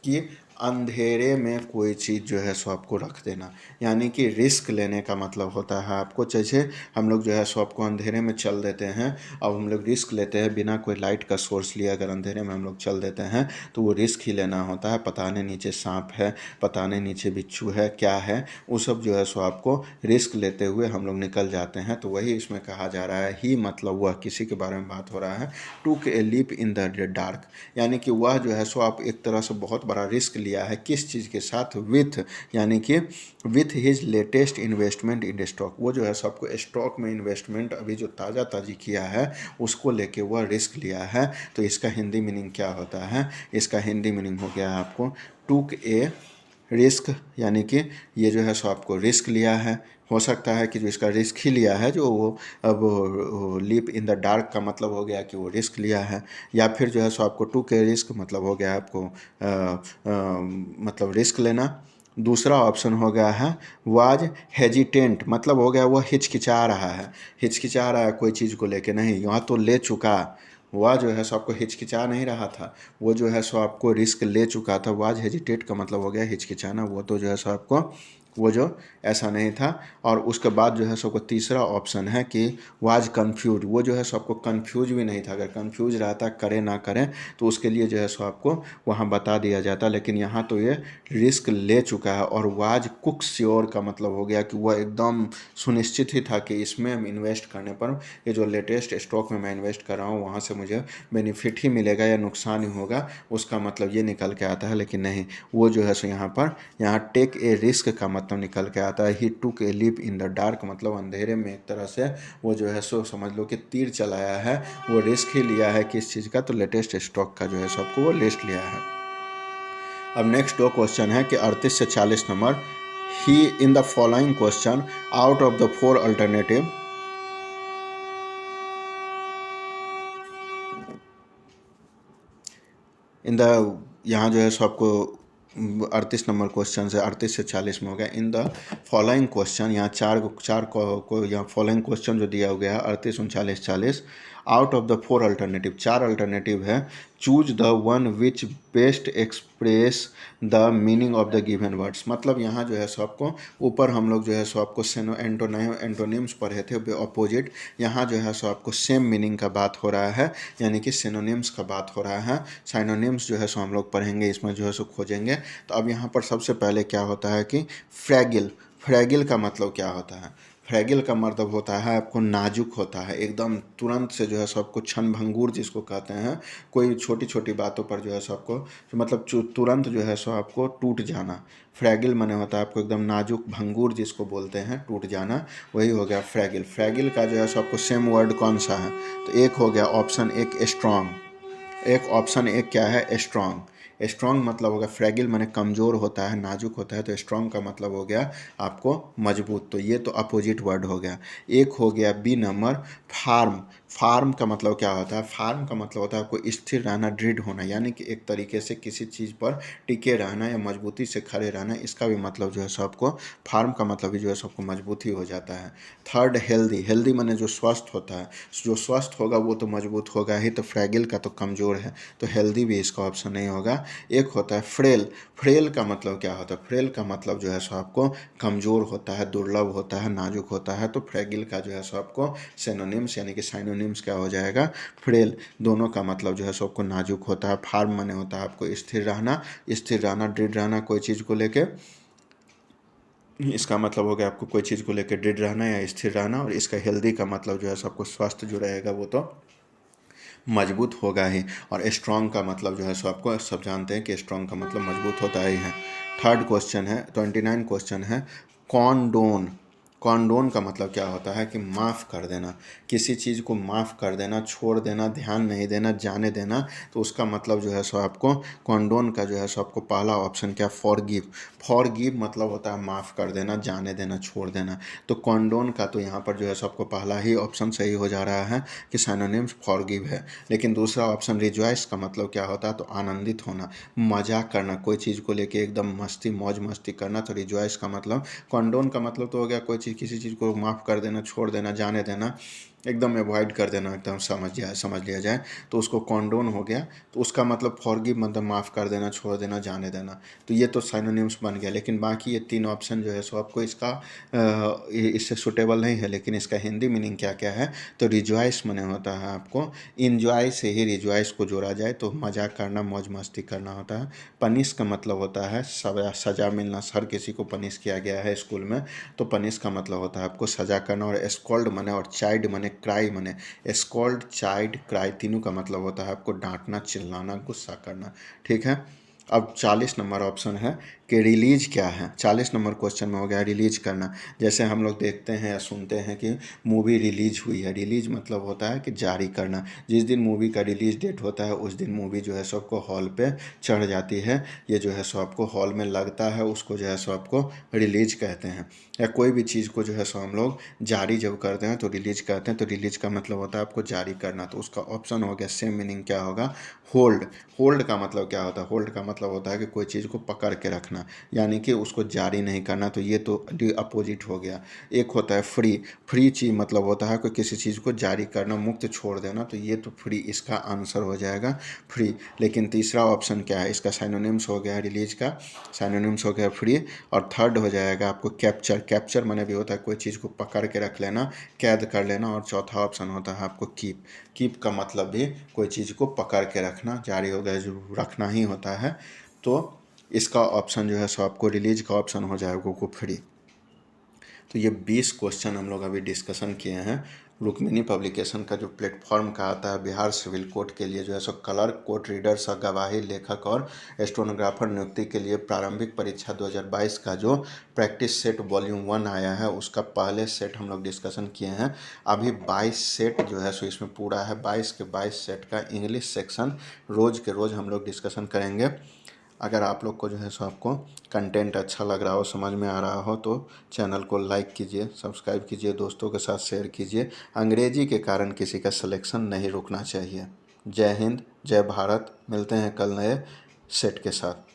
कि अंधेरे में कोई चीज़ जो है सो आपको रख देना, यानी कि रिस्क लेने का मतलब होता है आपको, जैसे हम लोग जो है सो आपको अंधेरे में चल देते हैं, अब हम लोग रिस्क लेते हैं बिना कोई लाइट का सोर्स लिए, अगर अंधेरे में हम लोग चल देते हैं तो वो रिस्क ही लेना होता है। पता नहीं नीचे सांप है, पता नहीं नीचे बिच्छू है, क्या है, वो सब जो है सो आपको रिस्क लेते हुए हम लोग निकल जाते हैं। तो वही इसमें कहा जा रहा है, ही मतलब वह किसी के बारे में बात हो रहा है, took a leap in the dark, यानी कि वह जो है सो आप एक तरह से बहुत बड़ा रिस्क लिया है, किस चीज़ के साथ, विथ, यानी कि with his latest investment in stock, वो जो है सो आपको स्टॉक में इन्वेस्टमेंट अभी जो ताज़ा ताज़ी किया है उसको लेके वह रिस्क लिया है। तो इसका हिंदी मीनिंग क्या होता है, इसका हिंदी मीनिंग हो गया आपको टूक ए रिस्क, यानी कि ये जो है सो आपको रिस्क लिया है। हो सकता है कि जो इसका रिस्क ही लिया है, जो वो अब लीप इन द डार्क का मतलब हो गया कि वो रिस्क लिया है, या फिर जो है सो आपको टू के रिस्क मतलब हो गया आपको मतलब रिस्क लेना। दूसरा ऑप्शन हो गया है वाज हेजिटेंट, मतलब हो गया वह हिचकिचा रहा है, हिचकिचा रहा है कोई चीज़ को लेके, नहीं यहाँ तो ले चुका, वह जो है सो आपको हिचकिचा नहीं रहा था, वो जो है सो आपको रिस्क ले चुका था। वाज हेजिटेट का मतलब हो गया हिचकिचाना, वो तो जो है सो आपको वो जो ऐसा नहीं था। और उसके बाद जो है सो को तीसरा ऑप्शन है कि वाज कन्फ्यूज, वो जो है सो आपको कन्फ्यूज भी नहीं था, अगर कन्फ्यूज रहता करें ना करें तो उसके लिए जो है सो आपको वहाँ बता दिया जाता, लेकिन यहाँ तो ये रिस्क ले चुका है। और वाज कुक श्योर का मतलब हो गया कि वह एकदम सुनिश्चित ही था कि इसमें हम इन्वेस्ट करने पर, ये जो लेटेस्ट स्टॉक में मैं इन्वेस्ट कर रहा हूँ वहाँ से मुझे बेनिफिट ही मिलेगा या नुकसान ही होगा, उसका मतलब ये निकल के आता है। लेकिन नहीं, वो जो है सो यहाँ टेक ए रिस्क का मतलब निकल के आता है। He took a leap in the dark, मतलब अंधेरे में एक तरह से वो जो है सो समझ लो कि तीर चलाया है, वो रिस्क ही लिया है किस चीज़ का, तो लेटेस्ट स्टॉक का जो है सो आपको वो लिस्ट लिया है। अब नेक्स्ट दो क्वेश्चन है कि 38 से 40 number, he in the following question out of the 4 alternative, in the, यहाँ जो है सो आपको 38 नंबर क्वेश्चन से 38 से 40 में हो गया। इन द फॉलोइंग क्वेश्चन, यहाँ चार को यहाँ फॉलोइंग क्वेश्चन जो दिया गया है 38, 39, 40, out of the 4 alternative, 4 alternative है, choose the one which best express the meaning of the given words, मतलब यहाँ जो है सो आपको ऊपर हम लोग जो है सो आपको एंटोनिम्स पढ़े थे अपोजिट, यहाँ जो है सो आपको सेम मीनिंग का बात हो रहा है, यानी कि सिनोनिम्स का बात हो रहा है। साइनोनिम्स जो है सो हम लोग पढ़ेंगे, इसमें जो है सो खोजेंगे। तो अब यहाँ पर सबसे पहले क्या होता है कि फ्रैगिल, फ्रैगिल का मतलब क्या होता है, फ्रैगिल का मतलब होता है आपको नाजुक होता है, एकदम तुरंत से जो है सो आपको क्षण भंगुर जिसको कहते हैं, कोई छोटी छोटी बातों पर जो है सो आपको मतलब तुरंत जो है सो आपको टूट जाना। फ्रैगिल माने होता है आपको एकदम नाजुक, भंगुर जिसको बोलते हैं, टूट जाना, वही हो गया फ्रैगिल। फ्रैगिल का जो है सो आपको सेम वर्ड कौन सा है, तो एक हो गया ऑप्शन एक स्ट्रॉन्ग, एक ऑप्शन एक क्या है स्ट्रॉन्ग, स्ट्रॉन्ग मतलब होगा फ्रैगिल माने कमज़ोर होता है, नाजुक होता है, तो स्ट्रॉन्ग का मतलब हो गया आपको मजबूत, तो ये तो अपोजिट वर्ड हो गया। एक हो गया बी नंबर फार्म, फार्म का मतलब क्या होता है, फार्म का मतलब होता है आपको स्थिर रहना, दृढ़ होना, यानी कि एक तरीके से किसी चीज़ पर टिके रहना या मजबूती से खड़े रहना, इसका भी मतलब जो है सो आपको फार्म का मतलब भी जो है सबको मजबूत ही हो जाता है। थर्ड हेल्दी, हेल्दी माने जो स्वस्थ होता है, जो स्वस्थ होगा वो तो मजबूत होगा ही, तो फ्रैगिल का तो कमज़ोर है, तो हेल्दी भी इसका ऑप्शन नहीं होगा। एक होता है फ्रेल, फ्रेल का मतलब क्या होता है, फ्रेल का मतलब जो है सो आपको कमज़ोर होता है, दुर्लभ होता है, नाजुक होता है, तो फ्रैगिल का जो है सो आपको सिनोनिम्स यानी कि साइनोनिम्स क्या हो जाएगा, फ्रेल, दोनों का मतलब जो है सो आपको नाजुक होता है। फार्म माने होता है आपको स्थिर रहना, स्थिर रहना, दृढ़ रहना कोई चीज़ को लेके, इसका मतलब हो गया आपको कोई चीज़ को लेकर दृढ़ रहना या स्थिर रहना। और इसका हेल्दी का मतलब जो है सबको स्वास्थ्य जो रहेगा वो तो मजबूत होगा ही। और स्ट्रॉन्ग का मतलब जो है सो आपको सब जानते हैं कि स्ट्रॉन्ग का मतलब मजबूत होता ही है। थर्ड क्वेश्चन है 29 क्वेश्चन है, कॉन्डोन, कॉन्डोन का मतलब क्या होता है कि माफ़ कर देना, किसी चीज़ को माफ़ कर देना, छोड़ देना, ध्यान नहीं देना, जाने देना, तो उसका मतलब जो है सो आपको कॉन्डोन का जो है सो आपको पहला ऑप्शन क्या, फॉरगिव, फॉरगिव मतलब होता है माफ़ कर देना, जाने देना, छोड़ देना, तो कॉन्डोन का तो यहाँ पर जो है सो आपको पहला ही ऑप्शन सही हो जा रहा है कि सिनोनिम्स फॉरगिव है। लेकिन दूसरा ऑप्शन रिजॉइस का मतलब क्या होता है, तो आनंदित होना, मजाक करना, कोई चीज़ को लेके एकदम मस्ती मौज मस्ती करना, तो रिजॉइस का मतलब, कॉन्डोन का मतलब तो हो गया कोई चीज़, किसी चीज़ को माफ़ कर देना, छोड़ देना, जाने देना, एकदम अवॉइड कर देना, एकदम समझ लिया जाए तो उसको कॉन्डोन हो गया, तो उसका मतलब फॉरगिव मतलब माफ़ कर देना, छोड़ देना, जाने देना। तो ये तो साइनोनिम्स बन गया। लेकिन बाकी ये 3 ऑप्शन जो है सो आपको इसका इससे सुटेबल नहीं है। लेकिन इसका हिंदी मीनिंग क्या क्या है, तो रिजॉइस मने होता है आपको इंजॉय से ही रिजॉइस को जोड़ा जाए तो मजाक करना, मौज मस्ती करना होता है। पनिश का मतलब होता है सज़ा मिलना, हर किसी को पनिश किया गया है स्कूल में, तो पनिश का मतलब होता है आपको सज़ा करना। और स्कॉल्ड मने और चाइल्ड मने क्राई मने, स्कॉल्ड, चाइल्ड, क्राई तीनों का मतलब होता है आपको डांटना, चिल्लाना, गुस्सा करना। ठीक है। अब 40 नंबर ऑप्शन है कि रिलीज क्या है। 40 नंबर क्वेश्चन में हो गया रिलीज करना। जैसे हम लोग देखते हैं या सुनते हैं कि मूवी रिलीज हुई है। रिलीज मतलब होता है कि जारी करना। जिस दिन मूवी का रिलीज डेट होता है उस दिन मूवी जो है सबको हॉल पे चढ़ जाती है। ये जो है सो आपको हॉल में लगता है, उसको जो है सो आपको रिलीज कहते हैं। या कोई भी चीज़ को जो है सो हम लोग जारी जब करते हैं तो रिलीज कहते हैं। तो रिलीज का मतलब होता है आपको जारी करना। तो उसका ऑप्शन हो गया सेम मीनिंग क्या होगा, होल्ड। होल्ड का मतलब क्या होता है, होल्ड का मतलब होता है कि कोई चीज़ को पकड़ के रखना, यानी कि उसको जारी नहीं करना। तो ये तो अपोजिट हो गया। एक होता है फ्री। फ्री चीज़ मतलब होता है कि किसी चीज़ को जारी करना, मुक्त छोड़ देना। तो ये तो फ्री इसका आंसर हो जाएगा, फ्री। लेकिन तीसरा ऑप्शन क्या है, इसका साइनोनिम्स हो गया रिलीज का, साइनोनिम्स हो गया फ्री। और थर्ड हो जाएगा आपको कैप्चर। कैप्चर माने भी होता है कोई चीज़ को पकड़ के रख लेना, कैद कर लेना। और चौथा ऑप्शन होता है आपको कीप। कीप का मतलब भी कोई चीज़ को पकड़ के रखना, जारी हो गया जो रखना ही होता है। तो इसका ऑप्शन जो है सो आपको रिलीज का ऑप्शन हो जाएगा को फ्री। तो ये 20 क्वेश्चन हम लोग अभी डिस्कशन किए हैं। रुक्मिणी पब्लिकेशन का जो प्लेटफॉर्म का आता है बिहार सिविल कोर्ट के लिए जो है सो क्लर्क, कोर्ट रीडर, सह गवाही, लेखक और स्टेनोग्राफर नियुक्ति के लिए प्रारंभिक परीक्षा 2022 का जो प्रैक्टिस सेट वॉल्यूम 1 आया है उसका पहले सेट हम लोग डिस्कशन किए हैं। अभी 22 सेट जो है सो इसमें पूरा है। 22 के 22 सेट का इंग्लिश सेक्शन रोज़ के रोज़ हम लोग डिस्कशन करेंगे। अगर आप लोग को जो है सो आपको कंटेंट अच्छा लग रहा हो, समझ में आ रहा हो, तो चैनल को लाइक कीजिए, सब्सक्राइब कीजिए, दोस्तों के साथ शेयर कीजिए। अंग्रेजी के कारण किसी का सिलेक्शन नहीं रुकना चाहिए। जय हिंद, जय भारत। मिलते हैं कल नए सेट के साथ।